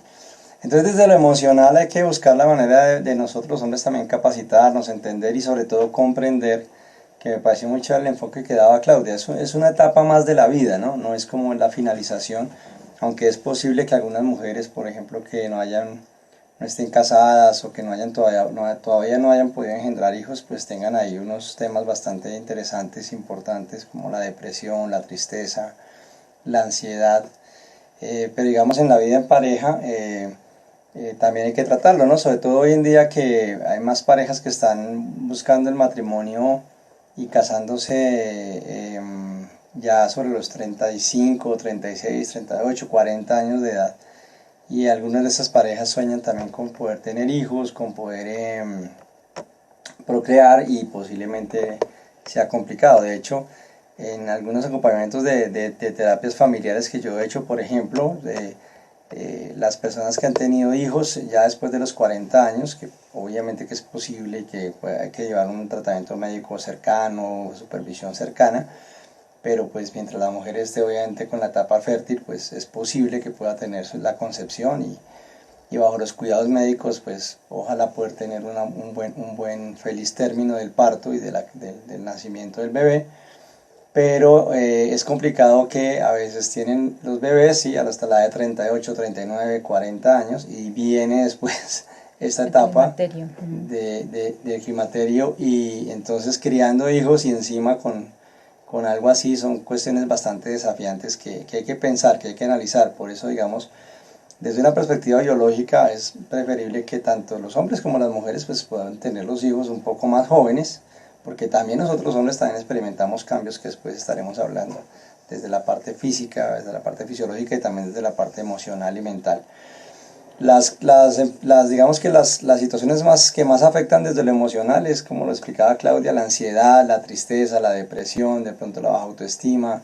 Entonces desde lo emocional hay que buscar la manera de nosotros los hombres también capacitarnos, entender y sobre todo comprender, que me pareció mucho el enfoque que daba Claudia. Es una etapa más de la vida, ¿no? No es como la finalización, aunque es posible que algunas mujeres, por ejemplo, que no estén casadas o que todavía no hayan podido engendrar hijos, pues tengan ahí unos temas bastante interesantes, importantes, como la depresión, la tristeza, la ansiedad. Pero digamos en la vida en pareja también hay que tratarlo, ¿no? Sobre todo hoy en día que hay más parejas que están buscando el matrimonio y casándose ya sobre los 35, 36, 38, 40 años de edad. Y algunas de esas parejas sueñan también con poder tener hijos, con poder procrear y posiblemente sea complicado. De hecho, en algunos acompañamientos de terapias familiares que yo he hecho, por ejemplo, las personas que han tenido hijos ya después de los 40 años, que obviamente que es posible y que hay que llevar un tratamiento médico cercano, supervisión cercana, pero pues mientras la mujer esté obviamente con la etapa fértil, pues es posible que pueda tener la concepción y bajo los cuidados médicos, pues ojalá poder tener un buen feliz término del parto y del nacimiento del bebé. Pero es complicado que a veces tienen los bebés, sí, hasta la de 38, 39, 40 años y viene después esta etapa del climaterio y entonces criando hijos y encima con algo así son cuestiones bastante desafiantes que hay que pensar, que hay que analizar. Por eso, digamos, desde una perspectiva biológica es preferible que tanto los hombres como las mujeres pues puedan tener los hijos un poco más jóvenes, porque también nosotros hombres también experimentamos cambios que después estaremos hablando, desde la parte física, desde la parte fisiológica y también desde la parte emocional y mental. Digamos que las situaciones que más afectan desde lo emocional es, como lo explicaba Claudia, la ansiedad, la tristeza, la depresión, de pronto la baja autoestima,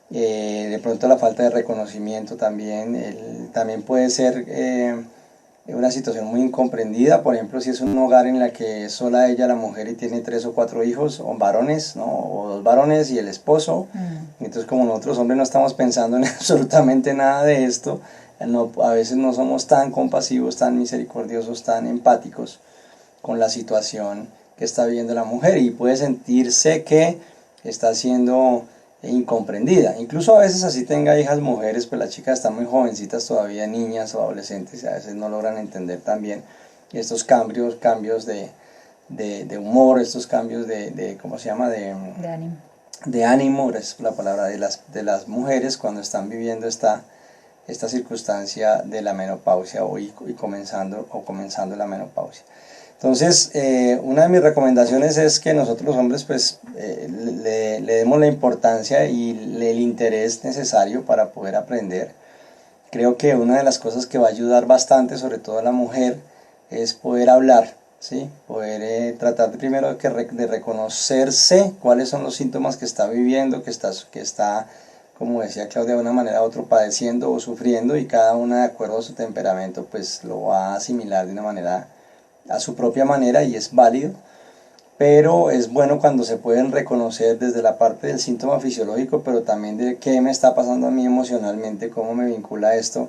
de pronto la falta de reconocimiento también. También puede ser una situación muy incomprendida, por ejemplo, si es un hogar en la que es sola ella la mujer y tiene 3 o 4 hijos, o varones, ¿no? O 2 varones y el esposo, entonces como nosotros hombres no estamos pensando en absolutamente nada de esto, a veces no somos tan compasivos, tan misericordiosos, tan empáticos con la situación que está viviendo la mujer y puede sentirse que está siendo incomprendida. Incluso a veces así tenga hijas mujeres, pues las chicas están muy jovencitas todavía, niñas o adolescentes, y a veces no logran entender también estos cambios de humor, estos cambios ¿cómo se llama? De ánimo. De ánimo, es la palabra de las mujeres cuando están viviendo esta circunstancia de la menopausia comenzando la menopausia. Entonces, una de mis recomendaciones es que nosotros los hombres pues le demos la importancia y el interés necesario para poder aprender. Creo que una de las cosas que va a ayudar bastante, sobre todo a la mujer, es poder hablar, ¿sí? Poder tratar primero de reconocerse cuáles son los síntomas que está viviendo, que está, como decía Claudia, de una manera u otra padeciendo o sufriendo, y cada una de acuerdo a su temperamento pues lo va a asimilar de una manera a su propia manera y es válido, pero es bueno cuando se pueden reconocer desde la parte del síntoma fisiológico, pero también de qué me está pasando a mí emocionalmente, cómo me vincula esto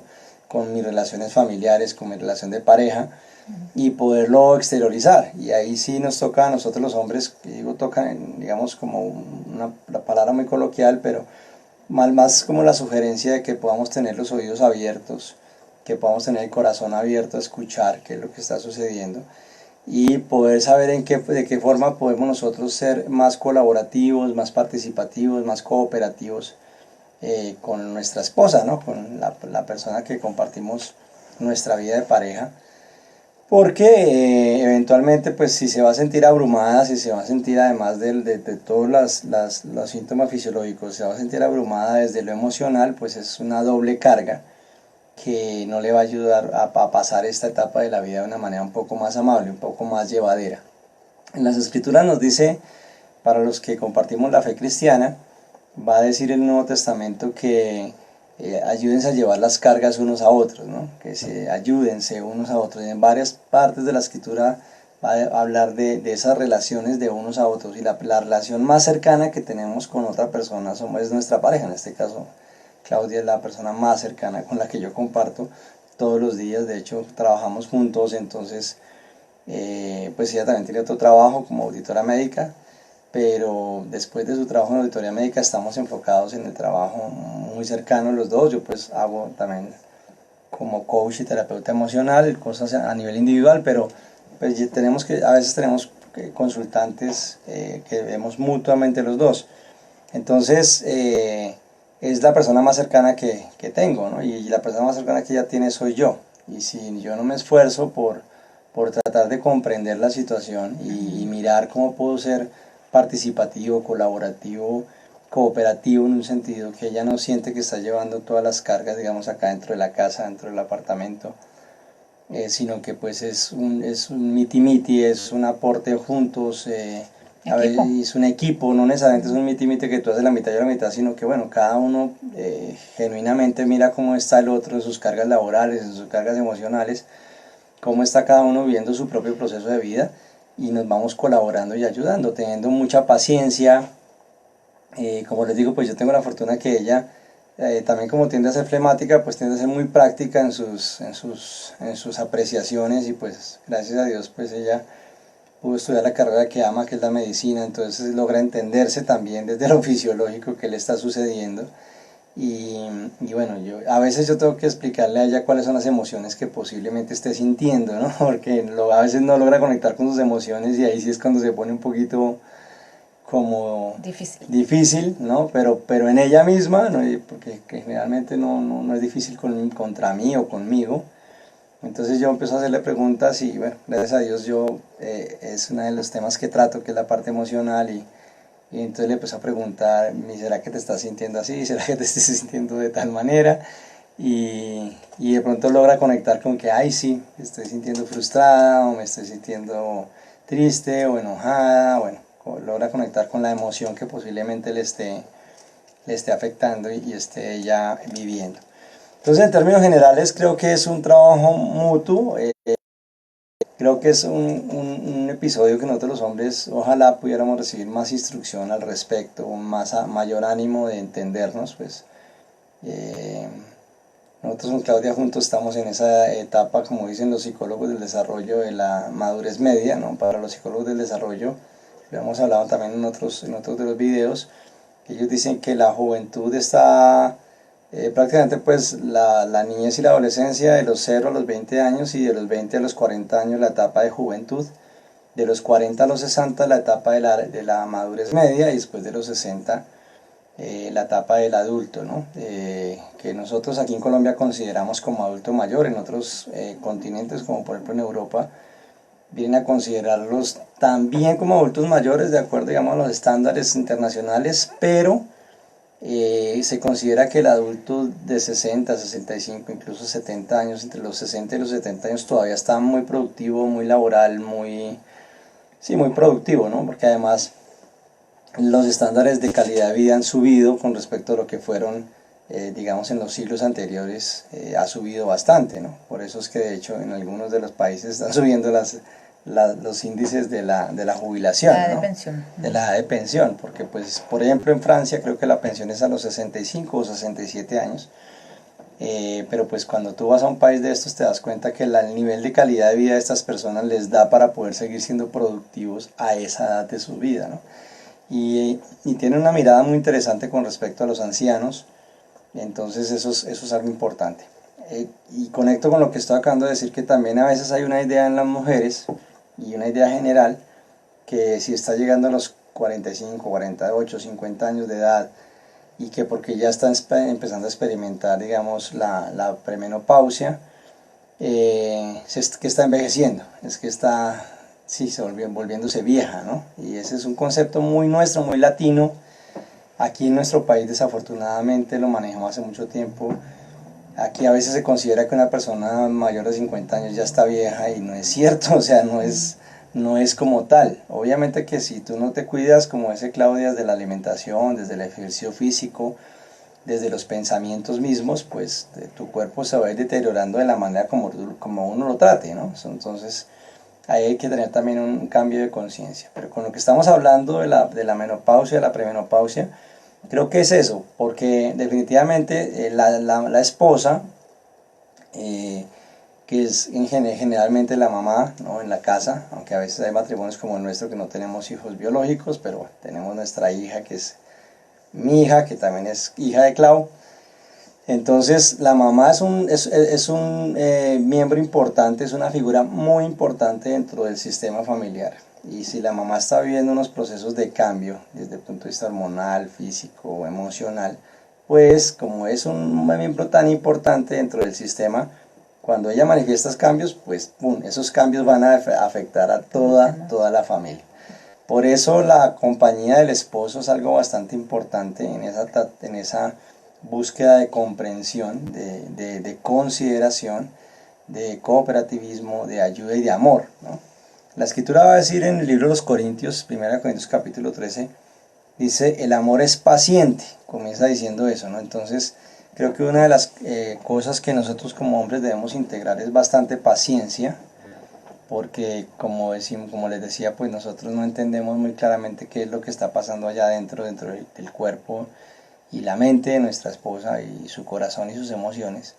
con mis relaciones familiares, con mi relación de pareja, y poderlo exteriorizar. Y ahí sí nos toca a nosotros los hombres, digo toca, digamos como la palabra muy coloquial, pero más como la sugerencia de que podamos tener los oídos abiertos, que podamos tener el corazón abierto a escuchar qué es lo que está sucediendo y poder saber de qué forma podemos nosotros ser más colaborativos, más participativos, más cooperativos con nuestra esposa, ¿no? Con la persona que compartimos nuestra vida de pareja, porque eventualmente pues si se va a sentir abrumada, si se va a sentir además de todos los síntomas fisiológicos, se va a sentir abrumada desde lo emocional, pues es una doble carga que no le va a ayudar a pasar esta etapa de la vida de una manera un poco más amable, un poco más llevadera. En las escrituras nos dice, para los que compartimos la fe cristiana, va a decir el Nuevo Testamento que ayúdense a llevar las cargas unos a otros, ¿no? Que se ayúdense unos a otros. En varias partes de la escritura va a hablar de esas relaciones de unos a otros, y la relación más cercana que tenemos con otra persona es nuestra pareja. En este caso Claudia es la persona más cercana con la que yo comparto todos los días. De hecho trabajamos juntos, entonces pues ella también tiene otro trabajo como auditora médica, pero después de su trabajo en auditoría médica estamos enfocados en el trabajo muy cercano los dos. Yo pues hago también como coach y terapeuta emocional, cosas a nivel individual, pero pues a veces tenemos consultantes que vemos mutuamente los dos. Entonces es la persona más cercana que tengo, ¿no? Y la persona más cercana que ella tiene soy yo. Y si yo no me esfuerzo por tratar de comprender la situación y mirar cómo puedo ser participativo, colaborativo, cooperativo, en un sentido que ella no siente que está llevando todas las cargas, digamos, acá dentro de la casa, dentro del apartamento, sino que pues es un miti-miti, es un aporte juntos, a ver, es un equipo, no necesariamente es un miti-miti que tú haces la mitad y yo la mitad, sino que bueno, cada uno genuinamente mira cómo está el otro en sus cargas laborales, en sus cargas emocionales, cómo está cada uno viviendo su propio proceso de vida, y nos vamos colaborando y ayudando, teniendo mucha paciencia. Como les digo, pues yo tengo la fortuna que ella, también como tiende a ser flemática, pues tiende a ser muy práctica en sus apreciaciones, y pues gracias a Dios pues ella pudo estudiar la carrera que ama, que es la medicina, entonces logra entenderse también desde lo fisiológico que le está sucediendo. Y bueno, a veces yo tengo que explicarle a ella cuáles son las emociones que posiblemente esté sintiendo, ¿no? Porque a veces no logra conectar con sus emociones, y ahí sí es cuando se pone un poquito como difícil, ¿no? Pero en ella misma, ¿no? Porque generalmente no es difícil contra mí o conmigo. Entonces yo empiezo a hacerle preguntas y bueno, gracias a Dios es uno de los temas que trato, que es la parte emocional, y entonces le empiezo a preguntar, ¿será que te estás sintiendo así? ¿Será que te estás sintiendo de tal manera? Y de pronto logra conectar con que, ay sí, estoy sintiendo frustrada, o me estoy sintiendo triste o enojada. Bueno, logra conectar con la emoción que posiblemente le esté afectando y esté ella viviendo. Entonces, en términos generales, creo que es un trabajo mutuo. Creo que es un episodio que nosotros los hombres ojalá pudiéramos recibir más instrucción al respecto, mayor ánimo de entendernos. Pues nosotros con Claudia juntos estamos en esa etapa, como dicen los psicólogos del desarrollo, de la madurez media, ¿no? Para los psicólogos del desarrollo, lo hemos hablado también en otros de los videos. Ellos dicen que la juventud está prácticamente pues la niñez y la adolescencia, de los 0 a los 20 años, y de los 20 a los 40 años la etapa de juventud, de los 40 a los 60 la etapa de la madurez media, y después de los 60 la etapa del adulto, ¿no? Que nosotros aquí en Colombia consideramos como adulto mayor. En otros continentes, como por ejemplo en Europa, vienen a considerarlos también como adultos mayores, de acuerdo, digamos, a los estándares internacionales, pero se considera que el adulto de 60, 65, incluso 70 años, entre los 60 y los 70 años, todavía está muy productivo, muy laboral, muy productivo, ¿no? Porque además los estándares de calidad de vida han subido con respecto a lo que fueron, digamos, en los siglos anteriores. Ha subido bastante, ¿no? Por eso es que de hecho en algunos de los países están subiendo los índices de la jubilación, la edad, ¿no? de pensión. De la edad de pensión, porque pues por ejemplo en Francia creo que la pensión es a los 65 o 67 años. pero pues cuando tú vas a un país de estos te das cuenta que el nivel de calidad de vida de estas personas les da para poder seguir siendo productivos a esa edad de su vida, ¿no? Y tiene una mirada muy interesante con respecto a los ancianos, entonces eso es algo importante. Y conecto con lo que estoy acabando de decir, que también a veces hay una idea en las mujeres y una idea general que si está llegando a los 45, 48, 50 años de edad y que porque ya están empezando a experimentar, digamos, la premenopausia, que está envejeciendo, es que está, sí, volviéndose vieja, ¿no? Y ese es un concepto muy nuestro, muy latino. Aquí en nuestro país desafortunadamente lo manejamos hace mucho tiempo. Aquí a veces se considera que una persona mayor de 50 años ya está vieja y no es cierto, o sea, no es como tal. Obviamente que si tú no te cuidas, como dice Claudia, desde la alimentación, desde el ejercicio físico, desde los pensamientos mismos, pues tu cuerpo se va a ir deteriorando de la manera como uno lo trate, ¿no? Entonces ahí hay que tener también un cambio de conciencia. Pero con lo que estamos hablando de la menopausia, de la premenopausia, creo que es eso, porque definitivamente la esposa, que es generalmente la mamá, ¿no? En la casa, aunque a veces hay matrimonios como el nuestro que no tenemos hijos biológicos, pero tenemos nuestra hija que es mi hija, que también es hija de Clau. Entonces la mamá es un miembro importante, es una figura muy importante dentro del sistema familiar. Y si la mamá está viviendo unos procesos de cambio desde el punto de vista hormonal, físico, emocional, pues como es un miembro tan importante dentro del sistema, cuando ella manifiesta estos cambios, pues ¡pum!, esos cambios van a afectar a toda la familia. Por eso la compañía del esposo es algo bastante importante en esa búsqueda de comprensión, de consideración, de cooperativismo, de ayuda y de amor, ¿no? La escritura va a decir en el libro de los Corintios, 1 Corintios capítulo 13, dice, el amor es paciente, comienza diciendo eso, ¿no? Entonces, creo que una de las cosas que nosotros como hombres debemos integrar es bastante paciencia, porque como les decía, pues nosotros no entendemos muy claramente qué es lo que está pasando allá dentro del cuerpo y la mente de nuestra esposa y su corazón y sus emociones.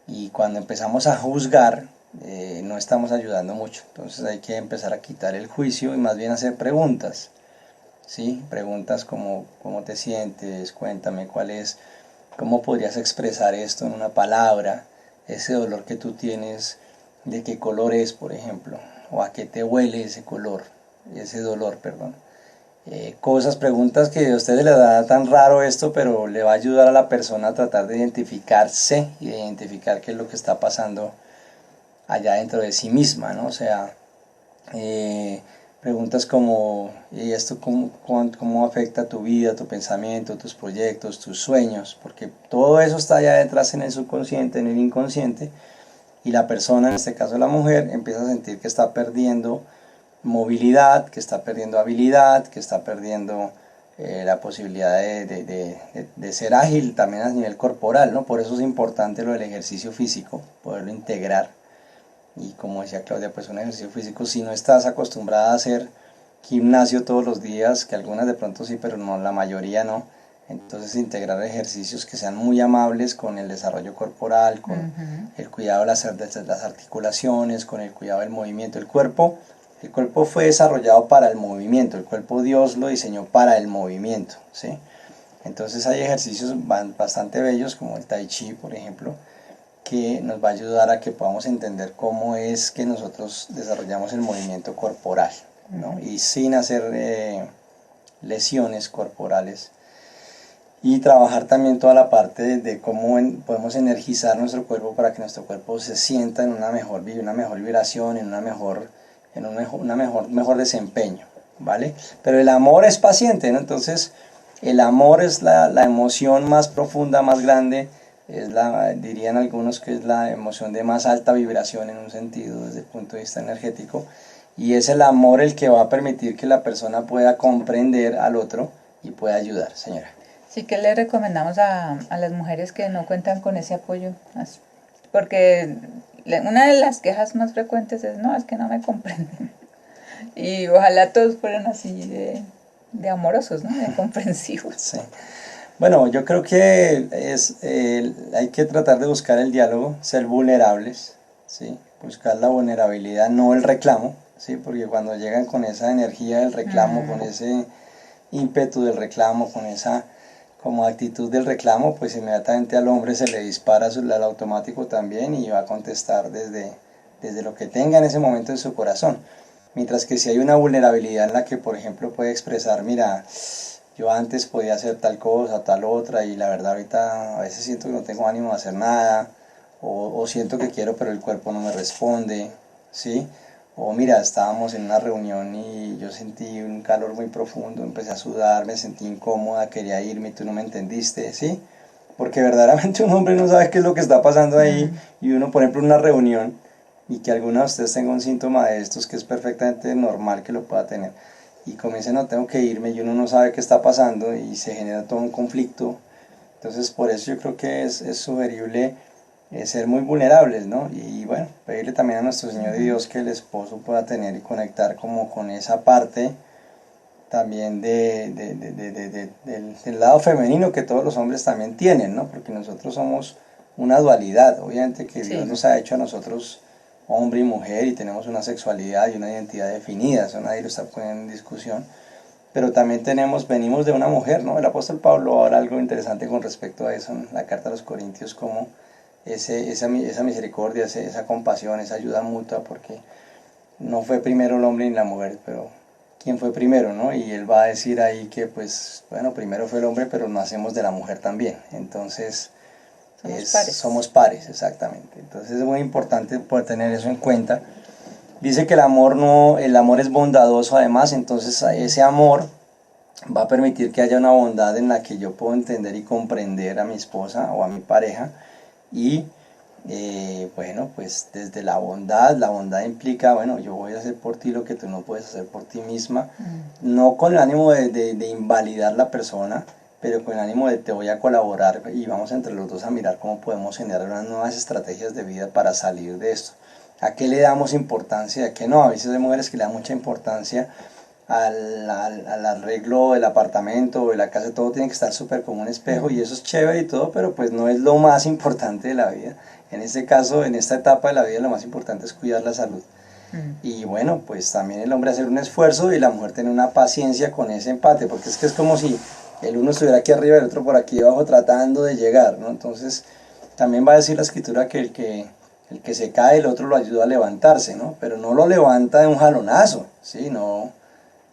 Y cuando empezamos a juzgar, no estamos ayudando mucho. Entonces hay que empezar a quitar el juicio y más bien hacer preguntas, ¿sí? Preguntas como ¿cómo te sientes? Cuéntame cómo podrías expresar esto en una palabra, ese dolor que tú tienes, de qué color es, por ejemplo, o a qué te huele ese dolor, perdón. Preguntas que a ustedes les da tan raro esto, pero le va a ayudar a la persona a tratar de identificarse y de identificar qué es lo que está pasando allá dentro de sí misma, ¿no? O sea, preguntas como, ¿y esto cómo afecta tu vida, tu pensamiento, tus proyectos, tus sueños? Porque todo eso está allá detrás en el subconsciente, en el inconsciente, y la persona, en este caso la mujer, empieza a sentir que está perdiendo movilidad, que está perdiendo habilidad, que está perdiendo la posibilidad de ser ágil también a nivel corporal, ¿no? Por eso es importante lo del ejercicio físico, poderlo integrar. Y como decía Claudia, pues un ejercicio físico, si no estás acostumbrada a hacer gimnasio todos los días, que algunas de pronto sí, pero no, la mayoría no, entonces integrar ejercicios que sean muy amables con el desarrollo corporal, con el cuidado de las articulaciones, con el cuidado del movimiento. El cuerpo fue desarrollado para el movimiento, el cuerpo Dios lo diseñó para el movimiento, ¿sí? Entonces hay ejercicios bastante bellos como el Tai Chi, por ejemplo, que nos va a ayudar a que podamos entender cómo es que nosotros desarrollamos el movimiento corporal, ¿no? Y sin hacer lesiones corporales. Y trabajar también toda la parte de cómo podemos energizar nuestro cuerpo para que nuestro cuerpo se sienta en una mejor vibración, en un mejor desempeño, ¿vale? Pero el amor es paciente, ¿no? Entonces, el amor es la emoción más profunda, más grande, dirían algunos que es la emoción de más alta vibración en un sentido desde el punto de vista energético, y es el amor el que va a permitir que la persona pueda comprender al otro y pueda ayudar, señora. Sí, que le recomendamos a las mujeres que no cuentan con ese apoyo, porque una de las quejas más frecuentes es, no, es que no me comprenden. Y ojalá todos fueran así de amorosos, ¿no? De comprensivos. Sí. Bueno, yo creo que hay que tratar de buscar el diálogo, ser vulnerables, ¿sí? Buscar la vulnerabilidad, no el reclamo, ¿sí? Porque cuando llegan con esa energía del reclamo, con ese ímpetu del reclamo, con esa como actitud del reclamo, pues inmediatamente al hombre se le dispara al automático también y va a contestar desde lo que tenga en ese momento en su corazón. Mientras que si hay una vulnerabilidad en la que, por ejemplo, puede expresar, mira, yo antes podía hacer tal cosa, tal otra, y la verdad ahorita a veces siento que no tengo ánimo de hacer nada, o siento que quiero pero el cuerpo no me responde, ¿sí? O mira, estábamos en una reunión y yo sentí un calor muy profundo, empecé a sudar, me sentí incómoda, quería irme y tú no me entendiste, ¿sí? Porque verdaderamente un hombre no sabe qué es lo que está pasando ahí, y uno, por ejemplo, en una reunión, y que alguno de ustedes tenga un síntoma de estos, que es perfectamente normal que lo pueda tener, y comience, no, tengo que irme, y uno no sabe qué está pasando, y se genera todo un conflicto. Entonces, por eso yo creo que es sugerible ser muy vulnerables, ¿no? Y bueno, pedirle también a nuestro Señor y Dios que el esposo pueda tener y conectar como con esa parte también del lado femenino que todos los hombres también tienen, ¿no? Porque nosotros somos una dualidad, obviamente que Dios nos ha hecho a nosotros hombre y mujer y tenemos una sexualidad y una identidad definida, eso nadie lo está poniendo en discusión, pero también venimos de una mujer, ¿no? El apóstol Pablo habla algo interesante con respecto a eso en la carta a los Corintios, como esa misericordia, esa compasión, esa ayuda mutua, porque no fue primero el hombre ni la mujer, pero quién fue primero, ¿no? Y él va a decir ahí que, pues, bueno, primero fue el hombre, pero nacemos de la mujer también. Entonces, somos pares, exactamente. Entonces es muy importante poder tener eso en cuenta. Dice que el amor es bondadoso además, entonces ese amor va a permitir que haya una bondad en la que yo puedo entender y comprender a mi esposa o a mi pareja y bueno, pues desde la bondad implica, bueno, yo voy a hacer por ti lo que tú no puedes hacer por ti misma, no con el ánimo de invalidar la persona, pero con el ánimo de te voy a colaborar y vamos entre los dos a mirar cómo podemos generar unas nuevas estrategias de vida para salir de esto. ¿A qué le damos importancia? ¿A qué no? A veces hay mujeres que le dan mucha importancia al arreglo del apartamento o de la casa, todo tiene que estar súper como un espejo y eso es chévere y todo, pero pues no es lo más importante de la vida. En este caso, en esta etapa de la vida, lo más importante es cuidar la salud. Y bueno, pues también el hombre hacer un esfuerzo y la mujer tener una paciencia con ese empate, porque es que es como si el uno estuviera aquí arriba y el otro por aquí abajo tratando de llegar, ¿no? Entonces, también va a decir la escritura que el que se cae, el otro lo ayuda a levantarse, ¿no? Pero no lo levanta de un jalonazo, ¿sí? No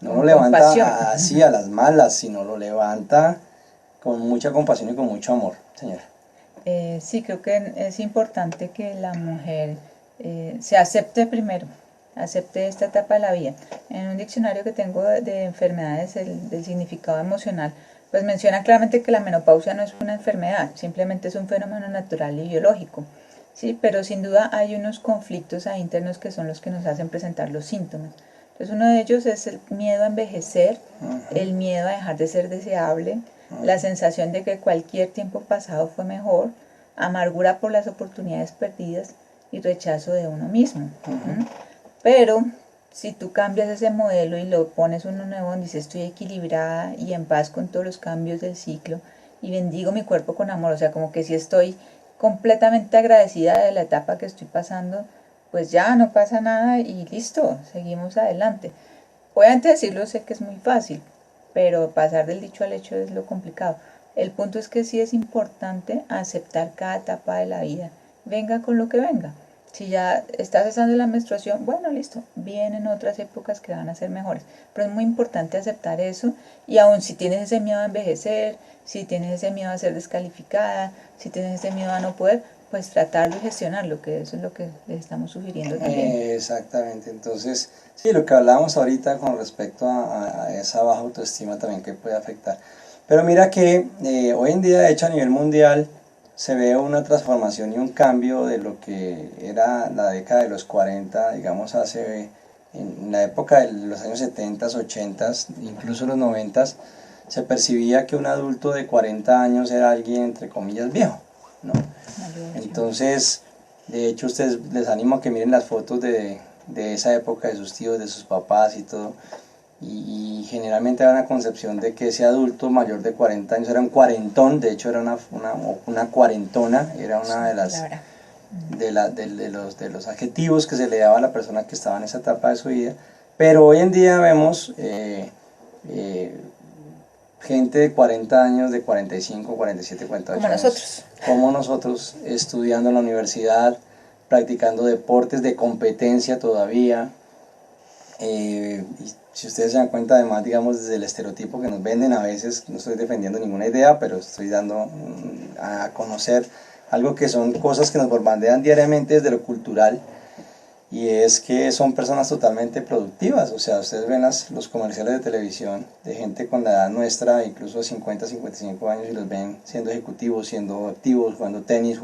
lo levanta así a las malas, sino lo levanta con mucha compasión y con mucho amor, señora. Sí, creo que es importante que la mujer se acepte primero, acepte esta etapa de la vida. En un diccionario que tengo de enfermedades del significado emocional, pues menciona claramente que la menopausia no es una enfermedad, simplemente es un fenómeno natural y biológico. Sí, pero sin duda hay unos conflictos ahí internos que son los que nos hacen presentar los síntomas. Entonces uno de ellos es el miedo a envejecer, el miedo a dejar de ser deseable, la sensación de que cualquier tiempo pasado fue mejor, amargura por las oportunidades perdidas y rechazo de uno mismo. Pero si tú cambias ese modelo y lo pones uno nuevo donde dice estoy equilibrada y en paz con todos los cambios del ciclo y bendigo mi cuerpo con amor, o sea, como que si estoy completamente agradecida de la etapa que estoy pasando, pues ya no pasa nada y listo, seguimos adelante. Obviamente decirlo sé que es muy fácil, pero pasar del dicho al hecho es lo complicado. El punto es que sí es importante aceptar cada etapa de la vida, venga con lo que venga. Si ya estás cesando la menstruación, bueno, listo, vienen otras épocas que van a ser mejores. Pero es muy importante aceptar eso y aun si tienes ese miedo a envejecer, si tienes ese miedo a ser descalificada, si tienes ese miedo a no poder, pues tratarlo y gestionarlo, que eso es lo que les estamos sugiriendo también. Exactamente, entonces, sí, lo que hablábamos ahorita con respecto a esa baja autoestima también que puede afectar. Pero mira que hoy en día, de hecho, a nivel mundial, se ve una transformación y un cambio de lo que era la década de los 40, digamos, en la época de los años 70, 80, incluso los 90, se percibía que un adulto de 40 años era alguien, entre comillas, viejo, ¿no? Entonces, de hecho, ustedes les animo a que miren las fotos de esa época, de sus tíos, de sus papás y todo. y generalmente era una concepción de que ese adulto mayor de 40 años era un cuarentón, de hecho era una cuarentona, era una de las de los adjetivos que se le daba a la persona que estaba en esa etapa de su vida. Pero hoy en día vemos gente de 40 años, de 45, 47, 48 como años, nosotros, como nosotros, estudiando en la universidad, practicando deportes de competencia todavía. Y si ustedes se dan cuenta, además, digamos, desde el estereotipo que nos venden, a veces no estoy defendiendo ninguna idea, pero estoy dando a conocer algo que son cosas que nos bombardean diariamente desde lo cultural, y es que son personas totalmente productivas. O sea, ustedes ven los comerciales de televisión de gente con la edad nuestra, incluso de 50, 55 años, y los ven siendo ejecutivos, siendo activos, jugando tenis,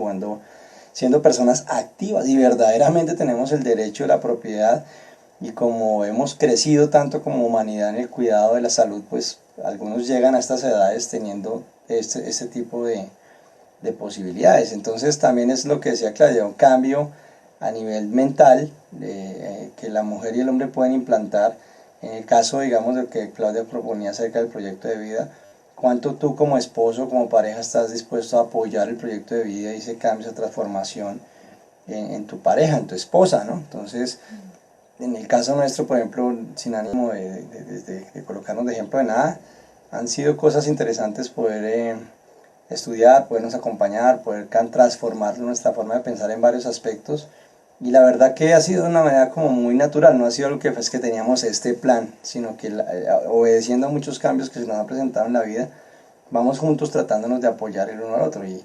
siendo personas activas, y verdaderamente tenemos el derecho de la propiedad. Y como hemos crecido tanto como humanidad en el cuidado de la salud, pues algunos llegan a estas edades teniendo este tipo de posibilidades. Entonces también es lo que decía Claudia, un cambio a nivel mental que la mujer y el hombre pueden implantar. En el caso, digamos, de que Claudia proponía acerca del proyecto de vida, ¿cuánto tú como esposo, como pareja, estás dispuesto a apoyar el proyecto de vida y ese cambio, esa transformación en tu pareja, en tu esposa, ¿no? Entonces, en el caso nuestro, por ejemplo, sin ánimo de colocarnos de ejemplo de nada, han sido cosas interesantes poder estudiar, podernos acompañar, poder transformar nuestra forma de pensar en varios aspectos. Y la verdad que ha sido de una manera como muy natural, no ha sido algo que que teníamos este plan, sino que obedeciendo a muchos cambios que se nos han presentado en la vida, vamos juntos tratándonos de apoyar el uno al otro. Y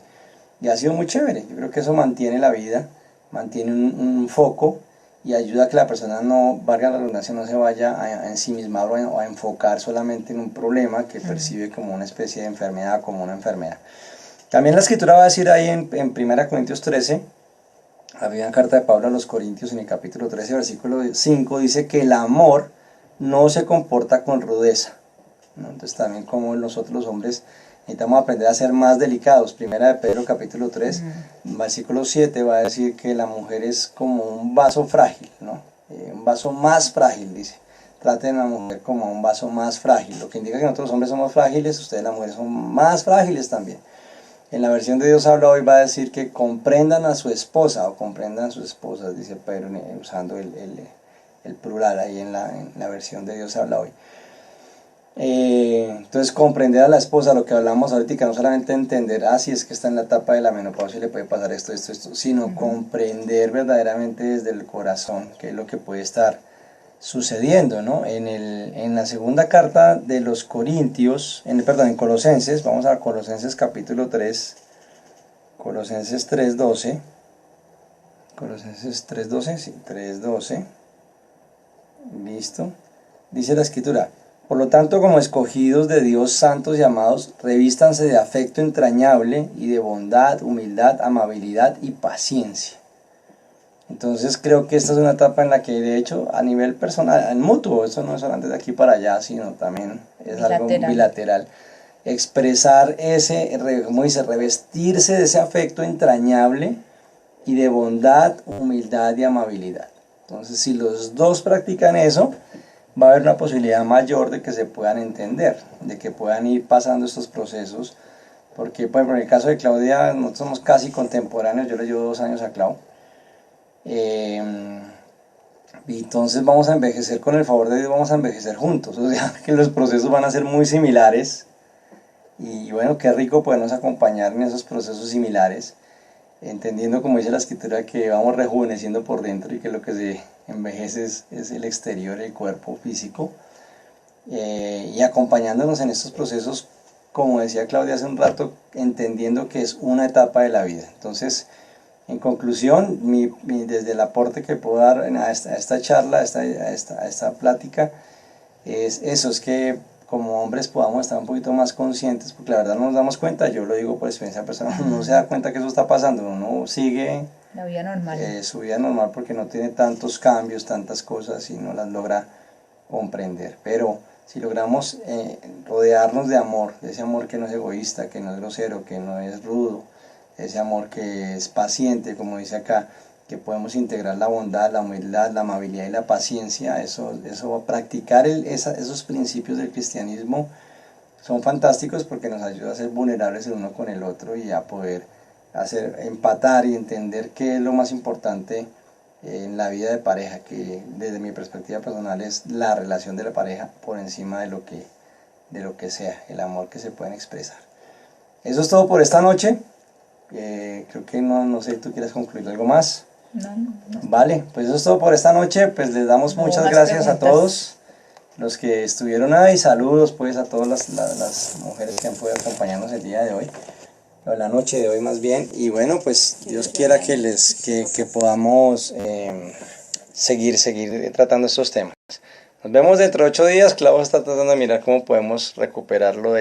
ha sido muy chévere. Yo creo que eso mantiene la vida, mantiene un foco, y ayuda a que la persona no, valga la redundancia, no se vaya a ensimismar o a enfocar solamente en un problema que percibe como una especie de enfermedad, como una enfermedad. También la escritura va a decir ahí en 1 Corintios 13, había una carta de Pablo a los Corintios en el capítulo 13, versículo 5, dice que el amor no se comporta con rudeza, ¿no? Entonces también como nosotros los hombres necesitamos aprender a ser más delicados. Primera de Pedro capítulo 3, versículo 7 va a decir que la mujer es como un vaso frágil, ¿no? Un vaso más frágil, dice. Traten a la mujer como un vaso más frágil, lo que indica que nosotros los hombres somos frágiles, ustedes las mujeres son más frágiles también. En la versión de Dios habla hoy va a decir que comprendan a su esposa o comprendan a sus esposas, dice Pedro, usando el plural ahí en la versión de Dios habla hoy. Entonces comprender a la esposa, lo que hablamos ahorita, no solamente entender, si es que está en la etapa de la menopausia y le puede pasar esto, sino comprender verdaderamente desde el corazón qué es lo que puede estar sucediendo, ¿no? En la segunda carta de los Corintios, en Colosenses, vamos a Colosenses capítulo 3, Colosenses 3:12, Colosenses 3:12, sí, 3:12, listo, dice la escritura: por lo tanto, como escogidos de Dios, santos y amados, revístanse de afecto entrañable y de bondad, humildad, amabilidad y paciencia. Entonces creo que esta es una etapa en la que, de hecho, a nivel personal, en mutuo, eso no es solamente de aquí para allá, sino también es algo bilateral, expresar como dice, revestirse de ese afecto entrañable y de bondad, humildad y amabilidad. Entonces, si los dos practican eso, va a haber una posibilidad mayor de que se puedan entender, de que puedan ir pasando estos procesos, porque, por ejemplo, en el caso de Claudia, nosotros somos casi contemporáneos, yo le llevo 2 años a Clau, y entonces vamos a envejecer, con el favor de Dios vamos a envejecer juntos, o sea que los procesos van a ser muy similares, y bueno, qué rico podernos acompañar en esos procesos similares, entendiendo, como dice la escritura, que vamos rejuveneciendo por dentro y que lo que se envejece es el exterior, el cuerpo físico, y acompañándonos en estos procesos, como decía Claudia hace un rato, entendiendo que es una etapa de la vida. Entonces, en conclusión, desde el aporte que puedo dar a esta charla, a esta plática, es eso, es que como hombres podamos estar un poquito más conscientes, porque la verdad no nos damos cuenta, yo lo digo por experiencia personal, uno no se da cuenta que eso está pasando, uno sigue la vida normal. Su vida normal porque no tiene tantos cambios, tantas cosas, y no las logra comprender. Pero si logramos rodearnos de amor, de ese amor que no es egoísta, que no es grosero, que no es rudo, ese amor que es paciente, como dice acá, que podemos integrar la bondad, la humildad, la amabilidad y la paciencia. Eso practicar esos principios del cristianismo son fantásticos porque nos ayuda a ser vulnerables el uno con el otro y a poder empatar y entender qué es lo más importante en la vida de pareja, que desde mi perspectiva personal es la relación de la pareja por encima de lo que sea, el amor que se pueden expresar. Eso es todo por esta noche. Creo que no sé si tú quieres concluir algo más. No. Vale, pues eso es todo por esta noche. Pues les damos muchas gracias preguntas. A todos los que estuvieron ahí. Saludos pues a todas las mujeres que han podido acompañarnos el día de hoy, o la noche de hoy más bien. Y bueno, pues Dios quiera que podamos seguir tratando estos temas. Nos vemos dentro de 8 días. Clau está tratando de mirar cómo podemos recuperarlo de